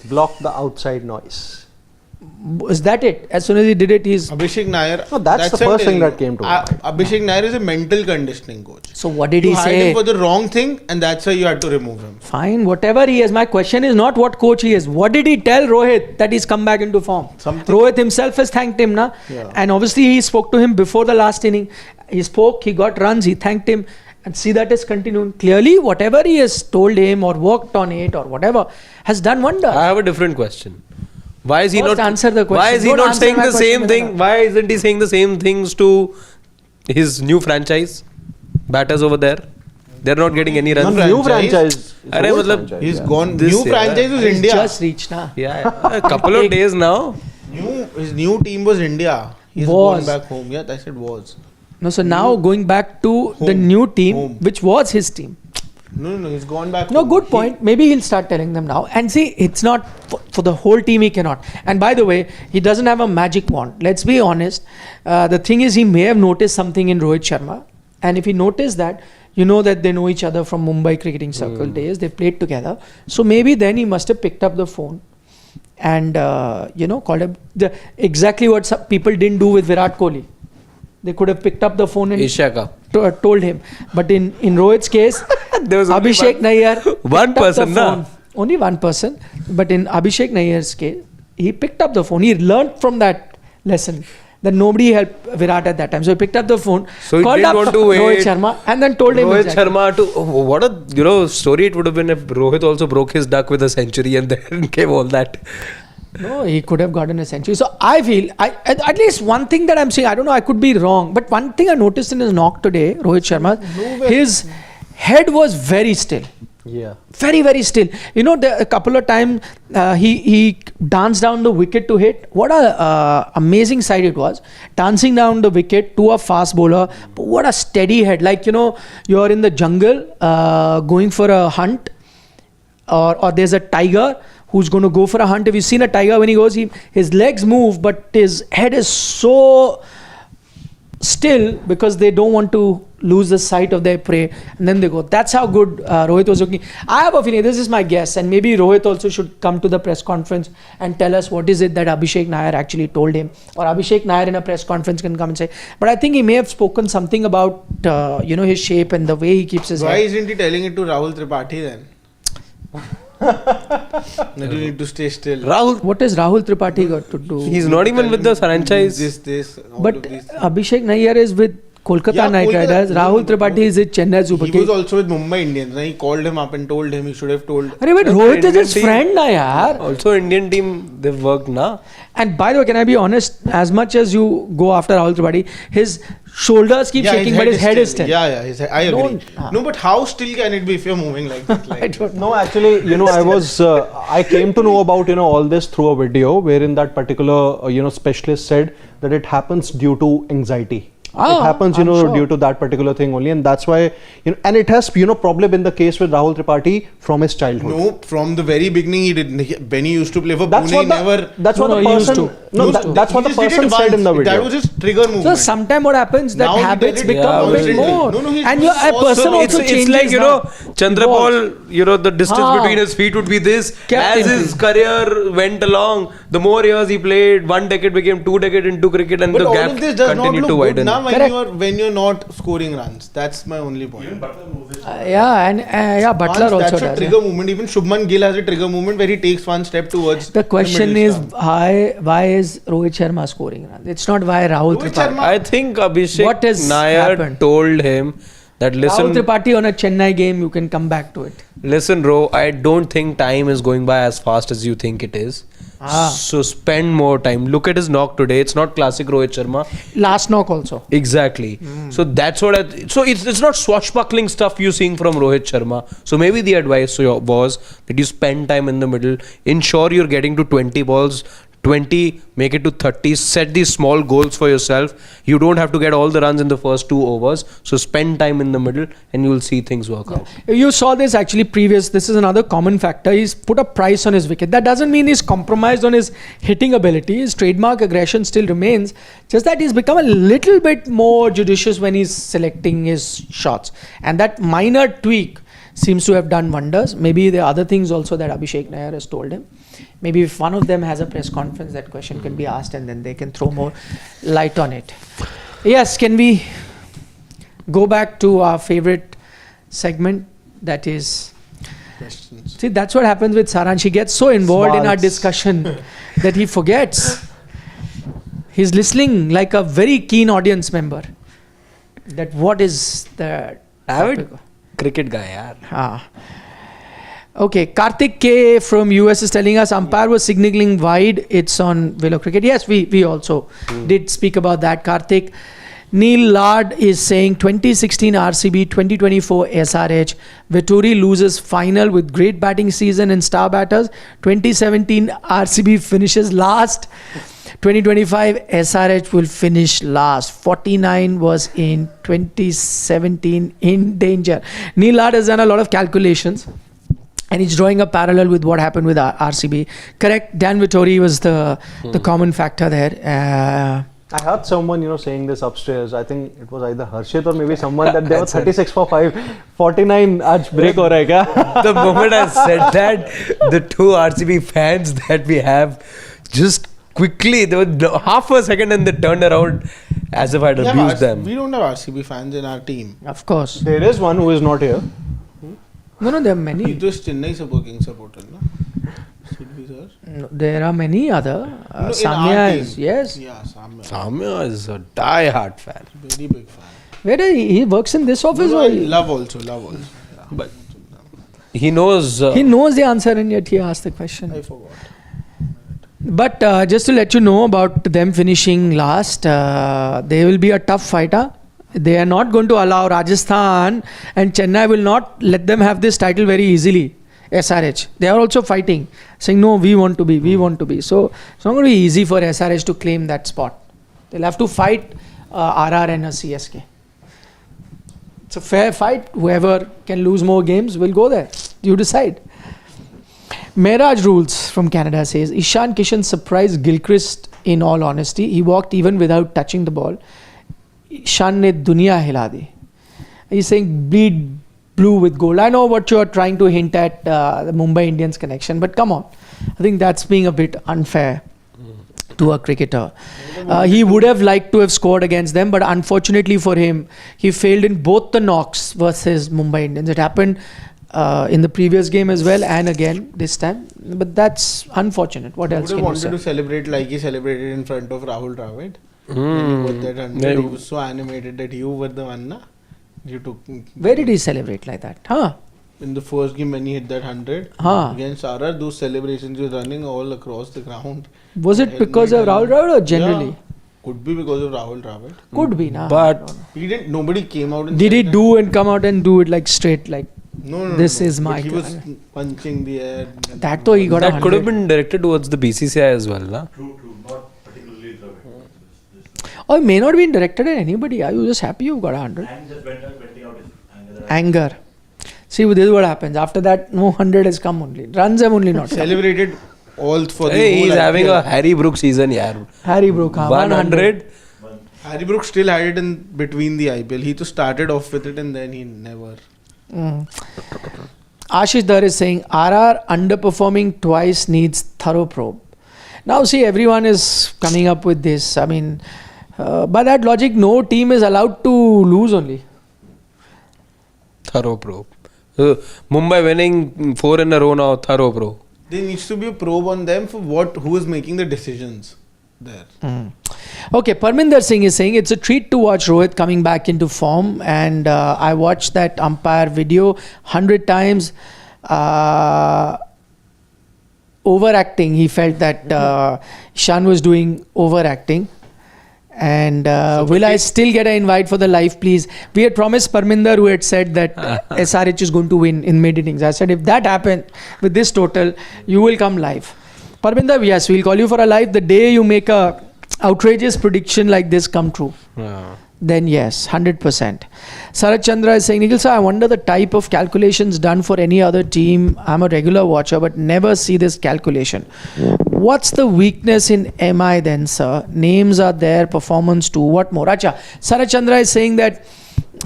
Block the outside noise. Is that it? As soon as he did it, he's... Abhishek Nair. No, that's the I'm first thing telling that you. came to my mind. Abhishek Nair is a mental conditioning coach. So what did You he hired say? him for the wrong thing, and that's why you had to remove him. Fine, whatever he is. My question is not what coach he is. What did he tell Rohit that he's come back into form? Something. Rohit himself has thanked him, na? Yeah. And obviously he spoke to him before the last inning. He spoke, he got runs, he thanked him. And see that is continuing. Clearly, whatever he has told him or worked on it or whatever has done wonders. I have a different question. Why is he First not answer the question. Why is he Don't not answer saying my the same question, thing? Vinay. Why isn't he saying the same things to his new franchise batters over there? They're not getting any runs. New New franchise. franchise. Arre, Old matlab, franchise, He's yeah. gone. This New year, franchise was He's India. just reached, na? Yeah, a couple of days now. His new team was India. He's Was. gone back home. Yeah, I said was. No, so now going back to the Home. new team, Home. which was his team. No, he's gone back No, home. good point. Maybe he'll start telling them now. And see, it's not for the whole team, he cannot. And by the way, he doesn't have a magic wand. Let's be honest. The thing is, he may have noticed something in Rohit Sharma. And if you notice that, you know that they know each other from Mumbai cricketing circle days. They played together. So maybe then he must have picked up the phone and, called him. Exactly what some people didn't do with Virat Kohli. They could have picked up the phone and Asia Cup. told him. But in Rohit's case, There was only Abhishek Nayyar one picked up the person, na? phone. Only one person. But in Abhishek Nayyar's case, he picked up the phone. He learnt from that lesson that nobody helped Virat at that time. So he picked up the phone, So he called didn't up want to wait. Rohit Sharma, and then told him Rohit exactly. Sharma to what a story it would have been if Rohit also broke his duck with a century and then came all that. No, he could have gotten a century. So I feel, at least one thing that I'm saying, I don't know, I could be wrong, but one thing I noticed in his knock today, Rohit Sharma, his head was very still. Yeah. Very, very still. You know, a couple of times he danced down the wicket to hit. What a amazing sight it was. Dancing down the wicket to a fast bowler. But what a steady head. Like, you're in the jungle going for a hunt or there's a tiger who's going to go for a hunt. If you've seen a tiger, when he goes, his legs move, but his head is so still because they don't want to lose the sight of their prey, and then they go. That's how good Rohit was looking. I have a feeling, this is my guess, and maybe Rohit also should come to the press conference and tell us what is it that Abhishek Nair actually told him, or Abhishek Nair in a press conference can come and say. But I think he may have spoken something about his shape and the way he keeps his Why head. isn't he telling it to Rahul Tripathi then? That you need to stay still. Rahul, What has Rahul Tripathi got to do? he's not even with the franchise. This, all But of these things. Abhishek Nair is with Kolkata Yeah, Knight Kolkata- Riders. Rahul Tripathi is with Chennai Super He Kings. was also with Mumbai Indians. He called him up and told him he should have told. Arey, but That's Rohit the is his Indian friend team. na yaar. Also Indian team, they've worked na. And by the way, can I be honest? As much as you go after Rahul Tripathi, his shoulders keep shaking, but his head is still. Yeah, his head, I agree. Don't- No, but how still can it be if you're moving like that? I don't know. No, actually, I came to know about, all this through a video wherein that particular, specialist said that it happens due to anxiety. Ah, It happens, I'm sure. due to that particular thing only. And that's why, and it has, probably been the case with Rahul Tripathi from his childhood. No, from the very beginning he didn't. When he used to play for That's Pune, what he the, never. that's what No, the he used person, to. no, Used that, to. that's what He the just did person it said in the once. video. That was his trigger movement. So sometimes what happens, that Now he habits did it become a bit constantly. more. No, he's And a also- person also it's changes. like, now. Chandrapal, the distance Ah. between his feet would be this. Kept As his increasing. career went along, the more years he played, one decade became 2 decades into cricket, and But the all gap of this does not continued look to good widen. now Correct. when you're not scoring runs. That's my only point. Even Butler moves it. Butler Once, also that's a does. trigger movement. Even Shubman Gill has a trigger movement where he takes one step towards. The question middle is stump. why is Rohit Sharma scoring runs? It's not why Rahul Rohit Tripathi. Sharma- I think Abhishek What has Nair happened? told him that Rahul listen, Tripathi on a Chennai game, you can come back to it. listen, Ro, I don't think time is going by as fast as you think it is. Ah. So spend more time. Look at his knock today. It's not classic Rohit Sharma. Last knock also. Exactly. So that's what it's not swashbuckling stuff you're seeing from Rohit Sharma. So maybe the advice was that you spend time in the middle, ensure you're getting to 20 balls, 20, make it to 30, set these small goals for yourself. You don't have to get all the runs in the first 2 overs. So spend time in the middle and you will see things work out. You saw this actually previous. This is another common factor. He's put a price on his wicket. That doesn't mean he's compromised on his hitting ability. His trademark aggression still remains. Just that he's become a little bit more judicious when he's selecting his shots. And that minor tweak seems to have done wonders. Maybe there are other things also that Abhishek Nair has told him. Maybe if one of them has a press conference, that question can be asked and then they can throw more light on it. Yes, can we go back to our favorite segment, that is Questions. See, that's what happens with Saran. She gets so involved in our Smarts. discussion that he forgets. He's listening like a very keen audience member. That what is the Avid topic? cricket guy, yaar. Ah. Okay, Karthik K from US is telling us umpire was signaling wide. It's on Willow Cricket. Yes, we also did speak about that. Karthik. Neil Lard is saying 2016 RCB, 2024 SRH. Vettori loses final with great batting season and star batters. 2017 RCB finishes last. 2025 SRH will finish last. 49 was in 2017 in danger. Neil Lard has done a lot of calculations. And he's drawing a parallel with what happened with RCB. Correct, Dan Vettori was the common factor there. I heard someone, saying this upstairs. I think it was either Harshit or maybe someone that they were 36 for 5, 49. Aaj break ho raha hai kya? The moment I said that, the two RCB fans that we have just quickly, they were half a second and they turned around as if I'd abused them. We don't have RCB fans in our team. Of course. There is one who is not here. No, there are many. He was Chennai King supporter, no? Should be there. No, there are many other. No, in our Samya team. is, yes. Yeah, Samya. Samya is a die-hard fan. Very big fan. Where does he works in this office? No, Or I love also. Yeah. But he knows. he knows the answer and yet he asked the question. I forgot. But just to let you know about them finishing last, they will be a tough fighter. They are not going to allow Rajasthan, and Chennai will not let them have this title very easily. SRH. They are also fighting, saying, no, we want to be. So it's not going to be easy for SRH to claim that spot. They'll have to fight RR and a CSK. It's a fair fight. Whoever can lose more games will go there. You decide. Mehraj Rules from Canada says, Ishan Kishan surprised Gilchrist in all honesty. He walked even without touching the ball. Ishan ne duniya hila di. He's saying bleed blue with gold. I know what you're trying to hint at, the Mumbai Indians connection, but come on. I think that's being a bit unfair to a cricketer. He would have liked to have scored against them, but unfortunately for him, he failed in both the knocks versus Mumbai Indians. It happened in the previous game as well and again this time. But that's unfortunate. What else Would can have you say? wanted to celebrate like he celebrated in front of Rahul Dravid. When he got that 100, he was so animated that you were the one, na? You took Where did he celebrate like that? Huh? in the first game when he hit that 100 Huh. against RR. Those celebrations were running all across the ground. Was it because of Rahul Dravid or generally? Yeah, could be because of Rahul Dravid. Could be, nah. But He didn't. Nobody came out and Did he said do and come out and do it like straight, like No, this is But my he was turn. punching the air. That though he got that a could have 100. been directed towards the BCCI as well, na? True. Not particularly Dravid. Or it may not be directed at anybody. Are you just happy you got a 100? And just venting out his anger. Anger. See, this is what happens. After that, no 100 has come only. Runs have only not come. Celebrated all for the Hey, whole he's having IPL. a Harry Brooks season, yaar. Harry Brook, 100. Harry Brooks still had it in between the IPL. He just started off with it and then he never. Ashish Dar is saying RR underperforming twice needs thorough probe. Now see, everyone is coming up with this. I mean, by that logic, no team is allowed to lose only. Thorough probe. Mumbai winning 4 in a row now, thorough probe. There needs to be a probe on them for who is making the decisions there. Okay, Parminder Singh is saying it's a treat to watch Rohit coming back into form, and I watched that umpire video 100 times. Overacting, he felt that Ishan was doing overacting. And will I still get an invite for the live, please? We had promised Parminder, who had said that SRH is going to win in mid innings. I said, if that happened with this total, you will come live. Parminder, yes, we'll call you for a live the day you make a outrageous prediction like this come true. Then yes, 100%. Sarat Chandra is saying, Nikhil sir, I wonder the type of calculations done for any other team. I'm a regular watcher but never see this calculation. What's the weakness in MI then, sir? Names are there, performance too. What more? Acha, Sarat Chandra is saying that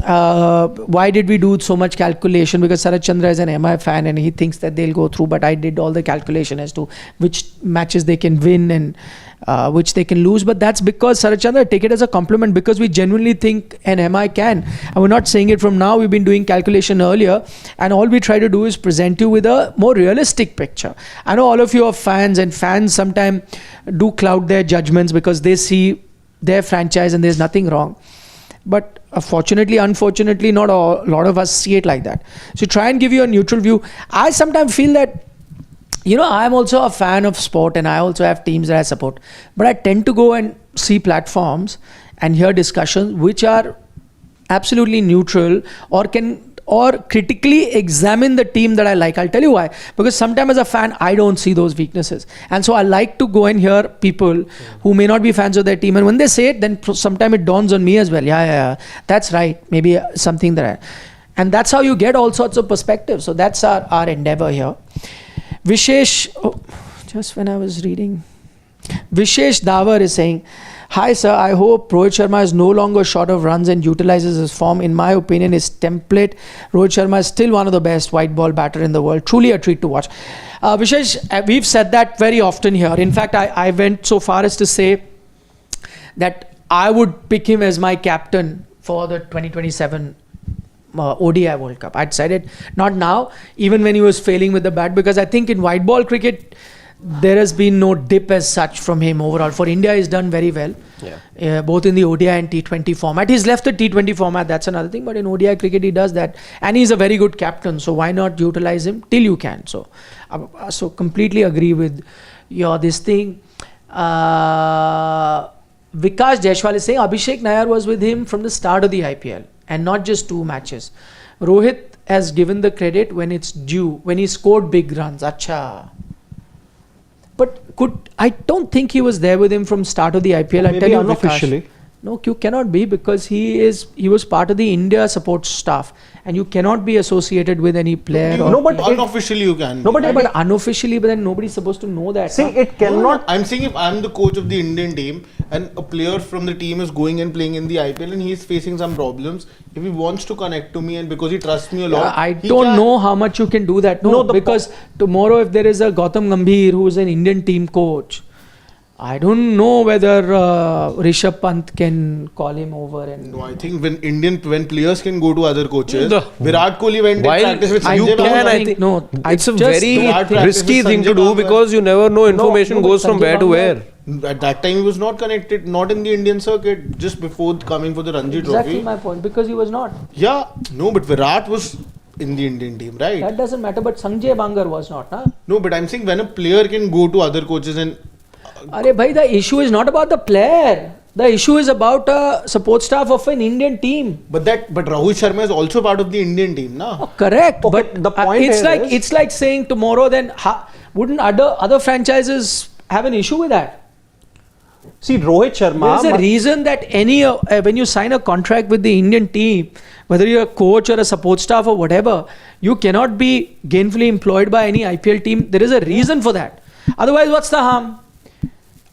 why did we do so much calculation? Because Sarat Chandra is an MI fan and he thinks that they'll go through, but I did all the calculation as to which matches they can win and which they can lose. But that's because Sarat Chandra, take it as a compliment, because we genuinely think an MI can. And we're not saying it from now. We've been doing calculation earlier, and all we try to do is present you with a more realistic picture. I know all of you are fans, and fans sometimes do cloud their judgments because they see their franchise and there's nothing wrong. But unfortunately, not a lot of us see it like that. So try and give you a neutral view. I sometimes feel that, I'm also a fan of sport and I also have teams that I support. But I tend to go and see platforms and hear discussions which are absolutely neutral or critically examine the team that I like. I'll tell you why. Because sometimes as a fan, I don't see those weaknesses. And so I like to go and hear people who may not be fans of their team. And when they say it, then sometimes it dawns on me as well. Yeah, that's right. Maybe something and that's how you get all sorts of perspectives. So that's our endeavor here. Vishesh, just when I was reading, Vishesh Davar is saying, Hi sir, I hope Rohit Sharma is no longer short of runs and utilizes his form. In my opinion, his template. Rohit Sharma is still one of the best white ball batter in the world. Truly a treat to watch. Vishesh, we've said that very often here. In fact, I went so far as to say that I would pick him as my captain for the 2027 ODI World Cup. I'd said it, not now, even when he was failing with the bat, because I think in white ball cricket, there has been no dip as such from him overall. For India, he's done very well, both in the ODI and T20 format. He's left the T20 format, that's another thing, but in ODI cricket, he does that. And he's a very good captain, so why not utilize him till you can? So completely agree with this thing. Vikas Jaiswal is saying Abhishek Nair was with him from the start of the IPL and not just 2 matches. Rohit has given the credit when it's due, when he scored big runs. Acha. But I don't think he was there with him from start of the IPL. I tell you, unofficially. Vikash, no, you cannot be, because he was part of the India support staff, and you cannot be associated with any player. No, but unofficially you can. No, but unofficially, but then nobody's supposed to know that. See, it cannot. I'm saying if I'm the coach of the Indian team and a player from the team is going and playing in the IPL and he's facing some problems, if he wants to connect to me and because he trusts me a lot, I don't know how much you can do that. No, because tomorrow if there is a Gautam Gambhir who is an Indian team coach, I don't know whether Rishabh Pant can call him over. And no, I think when players can go to other coaches, Virat Kohli went to practice with you Sanjay can, Bamgar. I think, no, it's a very risky thing to do Bamgar. because you never know information goes from where to where. At that time he was not connected, not in the Indian circuit, just before coming for the Ranji exactly Trophy. my point, because he was not. Yeah, no, but Virat was in the Indian team, right? That doesn't matter, but Sanjay Bamgar was not. Huh? No, but I'm saying when a player can go to other coaches and Arey bhai, the issue is not about the player. The issue is about a support staff of an Indian team. But Rohit Sharma is also part of the Indian team, na? Oh, correct. Okay, but the point it's like saying tomorrow then wouldn't other franchises have an issue with that? See, Rohit Sharma. There's a reason that when you sign a contract with the Indian team, whether you're a coach or a support staff or whatever, you cannot be gainfully employed by any IPL team. There is a reason for that. Otherwise, what's the harm?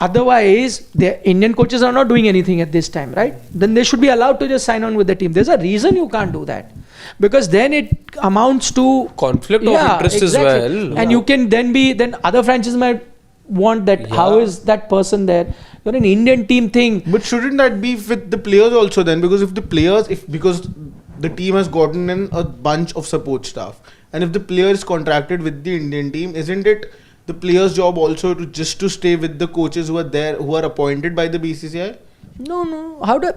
Otherwise, the Indian coaches are not doing anything at this time, right? Then they should be allowed to just sign on with the team. There's a reason you can't do that. Because then it amounts to conflict of interest as well. And you can then other franchises might want that. Yeah. How is that person there? You're an Indian team thing. But shouldn't that be with the players also then? Because because the team has gotten in a bunch of support staff, and if the player is contracted with the Indian team, isn't it the player's job also to stay with the coaches who are there, who are appointed by the BCCI? No. How do?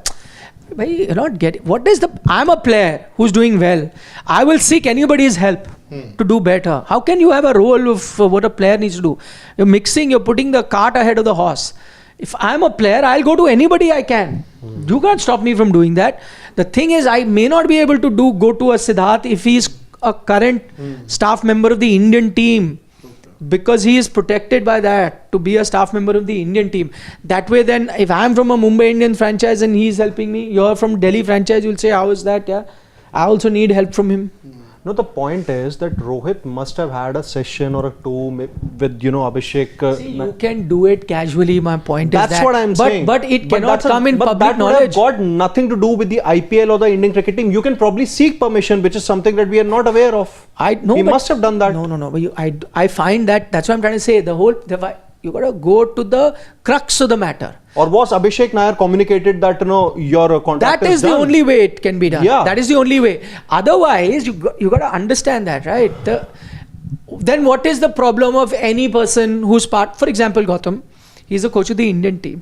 Why you're not getting? What is the? I'm a player who's doing well. I will seek anybody's help to do better. How can you have a role of what a player needs to do? You're putting the cart ahead of the horse. If I'm a player, I'll go to anybody I can. You can't stop me from doing that. The thing is, I may not be able to go to a Siddharth if he's a current staff member of the Indian team. Because he is protected by that to be a staff member of the Indian team. That way then, if I'm from a Mumbai Indians franchise and he's helping me, you're from Delhi franchise, you'll say, how is that? Yeah, I also need help from him. No, the point is that Rohit must have had a session or two with Abhishek. See, you can do it casually, my point is that. That's what I'm saying. But it cannot come in public that knowledge. Would have got nothing to do with the IPL or the Indian cricket team. You can probably seek permission, which is something that we are not aware of. He must have done that. No. But I find that's what I'm trying to say. You got to go to the crux of the matter. Or was Abhishek Nair communicated that your contract That is the done? only way it can be done. Yeah. That is the only way. Otherwise, you got to understand that, right? Then what is the problem of any person who's part? For example, Gautam, he's the coach of the Indian team.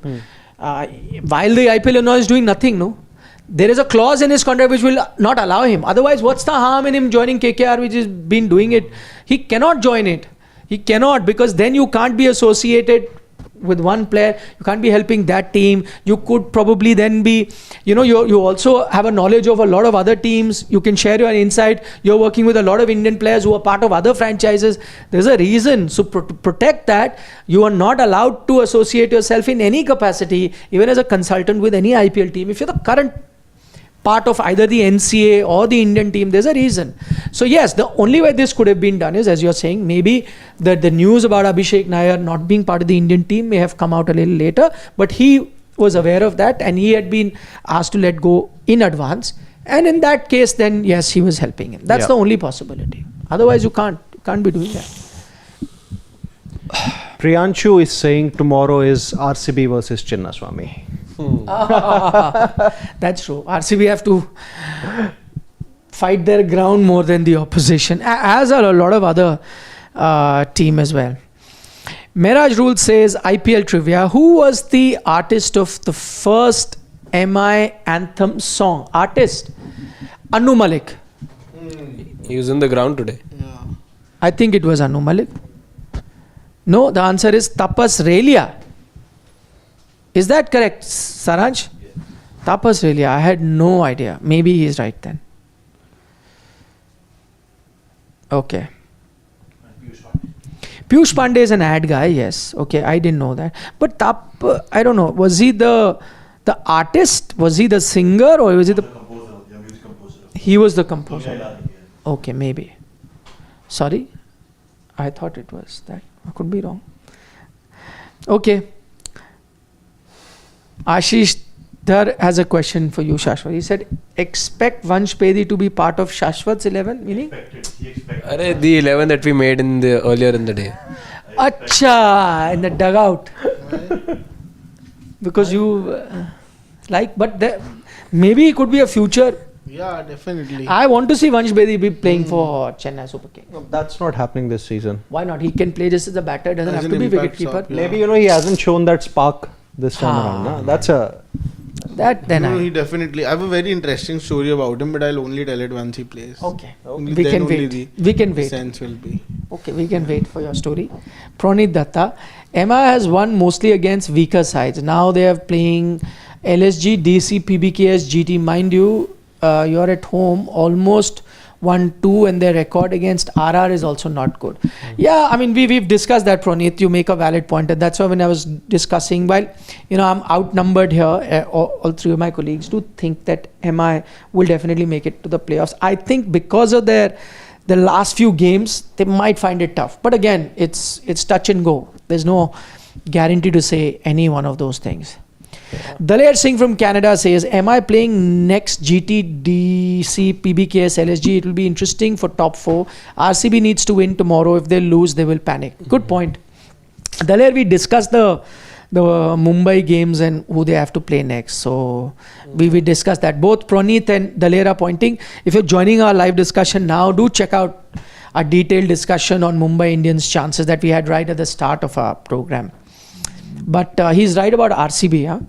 While the IPL is doing nothing, no. There is a clause in his contract which will not allow him. Otherwise, what's the harm in him joining KKR, which has been doing it? He cannot join it. He cannot, because then you can't be associated with one player. You can't be helping that team. You could probably then be, you also have a knowledge of a lot of other teams. You can share your insight. You're working with a lot of Indian players who are part of other franchises. There's a reason. So to protect that, you are not allowed to associate yourself in any capacity, even as a consultant with any IPL team. If you're the current part of either the NCA or the Indian team, there's a reason. So yes, the only way this could have been done is, as you're saying, maybe the news about Abhishek Nair not being part of the Indian team may have come out a little later, but he was aware of that, and he had been asked to let go in advance. And in that case, then yes, he was helping him. That's the only possibility. Otherwise, you can't be doing that. Priyanshu is saying tomorrow is RCB versus Chinnaswamy. That's true. RCB have to fight their ground more than the opposition, as are a lot of other team as well. Miraj Rule says IPL trivia. Who was the artist of the first MI anthem song? Artist? Anu Malik. He was in the ground today. Yeah. I think it was Anu Malik. No, the answer is Tapas Relia. Is that correct, Saranj? Tapas Relia. I had no idea. Maybe he is right then. Okay. Piyush Pandey is an ad guy, yes. Okay, I didn't know that. But I don't know. Was he the artist? Was he the singer, or was he the composer, the music composer. He was the composer. Okay, maybe. Sorry, I thought it was that. I could be wrong. Okay. Ashish Dhar has a question for you, Shashwat. He said, expect Vansh Pedi to be part of Shashwat's 11, meaning? He expected. The 11 that we made earlier in the day. Acha, in the dugout. Because you but maybe it could be a future. Yeah, definitely. I want to see Vansh Bedi be playing for Chennai Super Kings. No, that's not happening this season. Why not? He can play just as a batter, doesn't As have an to be impact wicketkeeper. sub, yeah. Maybe he hasn't shown that spark this time around. Nah? That's a That then No, he definitely. I have a very interesting story about him, but I'll only tell it once he plays. Okay. Only We then can only wait. the We can wait. sense will be. Okay, we can wait for your story. Pranit Datta. Emma has won mostly against weaker sides. Now they are playing LSG, DC, PBKS, GT. Mind you, you're at home almost 1-2, and their record against RR is also not good. Yeah, I mean, we've discussed that, Pranit. You make a valid point, and that's why when I was discussing, while I'm outnumbered here, all three of my colleagues do think that MI will definitely make it to the playoffs. I think because of the last few games, they might find it tough. But again, it's touch and go. There's no guarantee to say any one of those things. Daler Singh from Canada says, am I playing next GT, DC, PBKS, LSG? It will be interesting for top 4. RCB needs to win tomorrow. If they lose, they will panic. Good point. Daler, we discussed the Mumbai games and who they have to play next. So we discussed that. Both Pranit and Daler are pointing. If you're joining our live discussion now, do check out a detailed discussion on Mumbai Indians' chances that we had right at the start of our program. But he's right about RCB, huh?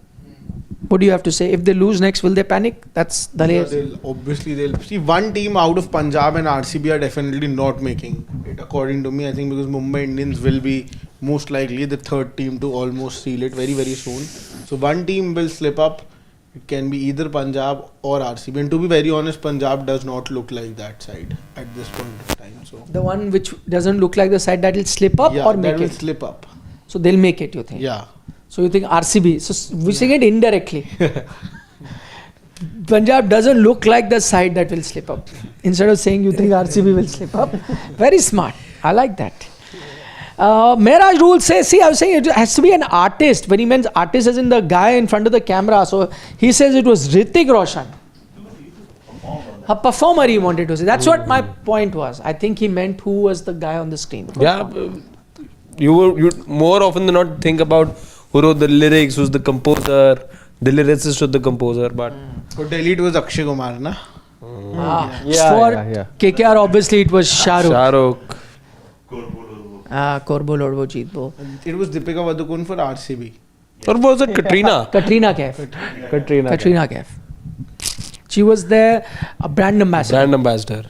What do you have to say? If they lose next, will they panic? That's Daler. They'll see one team out of Punjab and RCB are definitely not making it, according to me. I think because Mumbai Indians will be most likely the third team to almost seal it very, very soon. So one team will slip up. It can be either Punjab or RCB. And to be very honest, Punjab does not look like that side at this point of time. So The one which doesn't look like the side that will slip up yeah, or that make will it. slip up. So they'll make it, you think? Yeah. So you think RCB? So we're saying it indirectly. Punjab doesn't look like the side that will slip up. Instead of saying you think RCB will slip up. Very smart. I like that. Miraj Rule says, see, I was saying it has to be an artist. When he means artist as in the guy in front of the camera. So he says it was Hrithik Roshan. A performer he wanted to say. That's what my point was. I think he meant who was the guy on the screen. Yeah, you more often than not think about who wrote the lyrics, who's the composer, the lyricist of the composer, but For Delhi, it was Akshay Kumar, na? For KKR, obviously, it was Shah Rukh. Korbo Lodbo Jeetbo. It was Deepika Padukone for RCB. Or was it Katrina? Katrina Kaif. Katrina Kaif. She was there, a brand ambassador. Brand ambassador.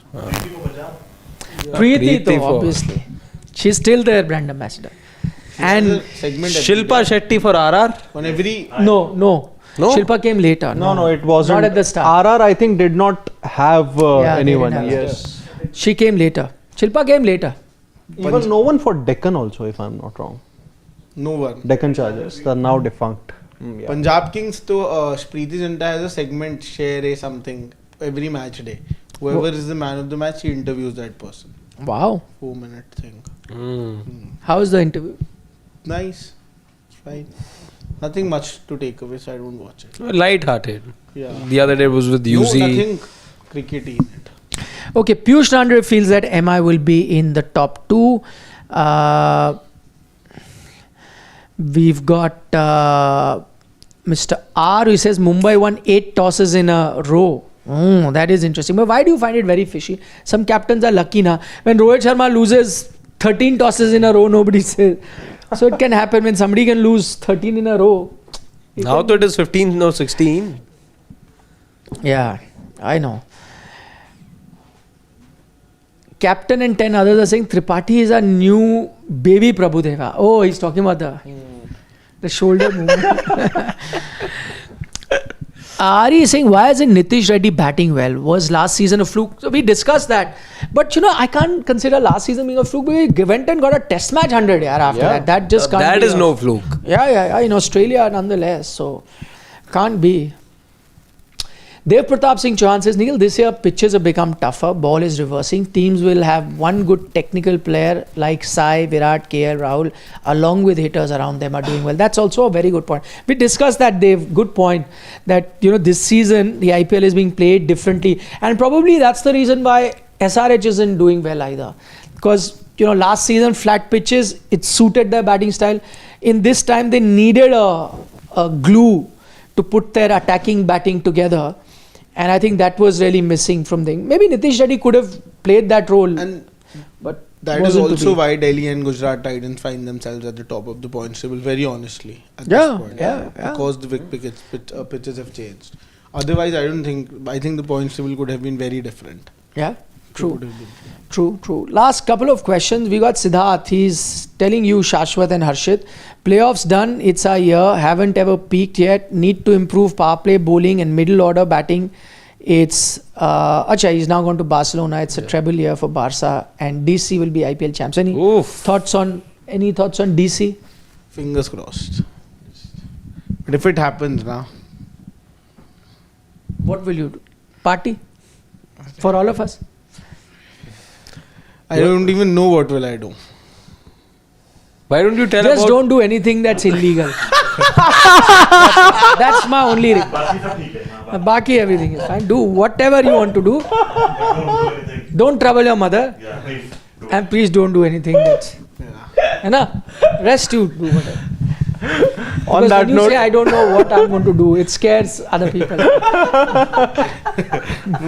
Preeti, Preeti though, obviously. She's still their brand ambassador. And segment Shilpa Shetty for RR? on every no. Shilpa came later. No, it wasn't. Not at the start. RR, I think, did not have Yeah, they anyone. didn't have Yes. She came later. Shilpa came later. Even no one for Deccan also, if I'm not wrong. no one. Deccan Chargers, they're now defunct. Yeah. Punjab Kings to Preeti Zinta has a segment, share a something every match day. Whoever is the man of the match, he interviews that person. Wow. 4-minute thing. How was the interview? Nice. It's fine. Nothing much to take away, so I don't watch it. Light-hearted. Yeah. The other day was with No, UZ. nothing crickety in it. Okay, Piyush Nandre feels that MI will be in the top 2. We've got Mr. R who says Mumbai won 8 tosses in a row. That is interesting. But why do you find it very fishy? Some captains are lucky now. When Rohit Sharma loses 13 tosses in a row, nobody says. So it can happen when somebody can lose 13 in a row. Now it is 15 or 16. Yeah, I know. Captain and 10 others are saying Tripathi is a new baby Prabhudeva. Oh, he's talking about the shoulder movement. Ari is saying, why isn't Nitish Reddy batting well? Was last season a fluke? So we discussed that. But I can't consider last season being a fluke because he went and got a test match 100 after that. That just can't That be is no fluke. Yeah, in Australia nonetheless. So, can't be. Dev Pratap Singh Chauhan says, Neil, this year pitches have become tougher. Ball is reversing. Teams will have one good technical player like Sai, Virat, KL, Rahul, along with hitters around them are doing well. That's also a very good point. We discussed that, Dev. Good point. That, this season, the IPL is being played differently. And probably that's the reason why SRH isn't doing well either. Because, last season, flat pitches, it suited their batting style. In this time, they needed a glue to put their attacking batting together. And I think that was really missing from them. Maybe Nitish Reddy could have played that role. But that is also why Delhi and Gujarat Titans find themselves at the top of the points table, very honestly. At this point. Because the pitches have changed. Otherwise, I think the points table could have been very different. Yeah, true. True. Last couple of questions. We got Siddharth. He's telling you, Shashwat and Harshit, playoffs done. It's a year. Haven't ever peaked yet. Need to improve power play, bowling and middle order batting. It's he's now gone to Barcelona. It's a treble year for Barca, and DC will be IPL champs. Any thoughts on DC? Fingers crossed. But if it happens now, what will you do? Party for all of us? I don't even know what will I do. Why don't you tell Just don't do anything that's illegal. That's my only request. Baki everything is fine. Do whatever you want to do. Don't trouble your mother. And please don't do anything that's... Rest you do whatever. On that note, say I don't know what I'm going to do, it scares other people. No,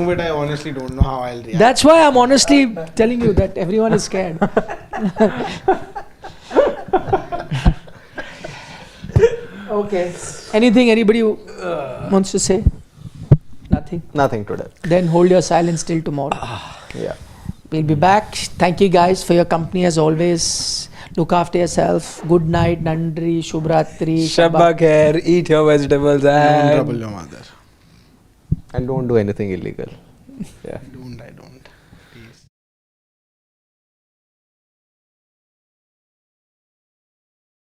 but I honestly don't know how I'll react. That's why I'm honestly telling you that everyone is scared. Okay. Anything anybody wants to say? Nothing today. Then hold your silence till tomorrow. Yeah. We'll be back. Thank you guys for your company as always. Look after yourself. Good night, Nandri, Shubhratri, Shabba khair, eat your vegetables and Don't trouble your mother. And don't do anything illegal. Yeah. I don't.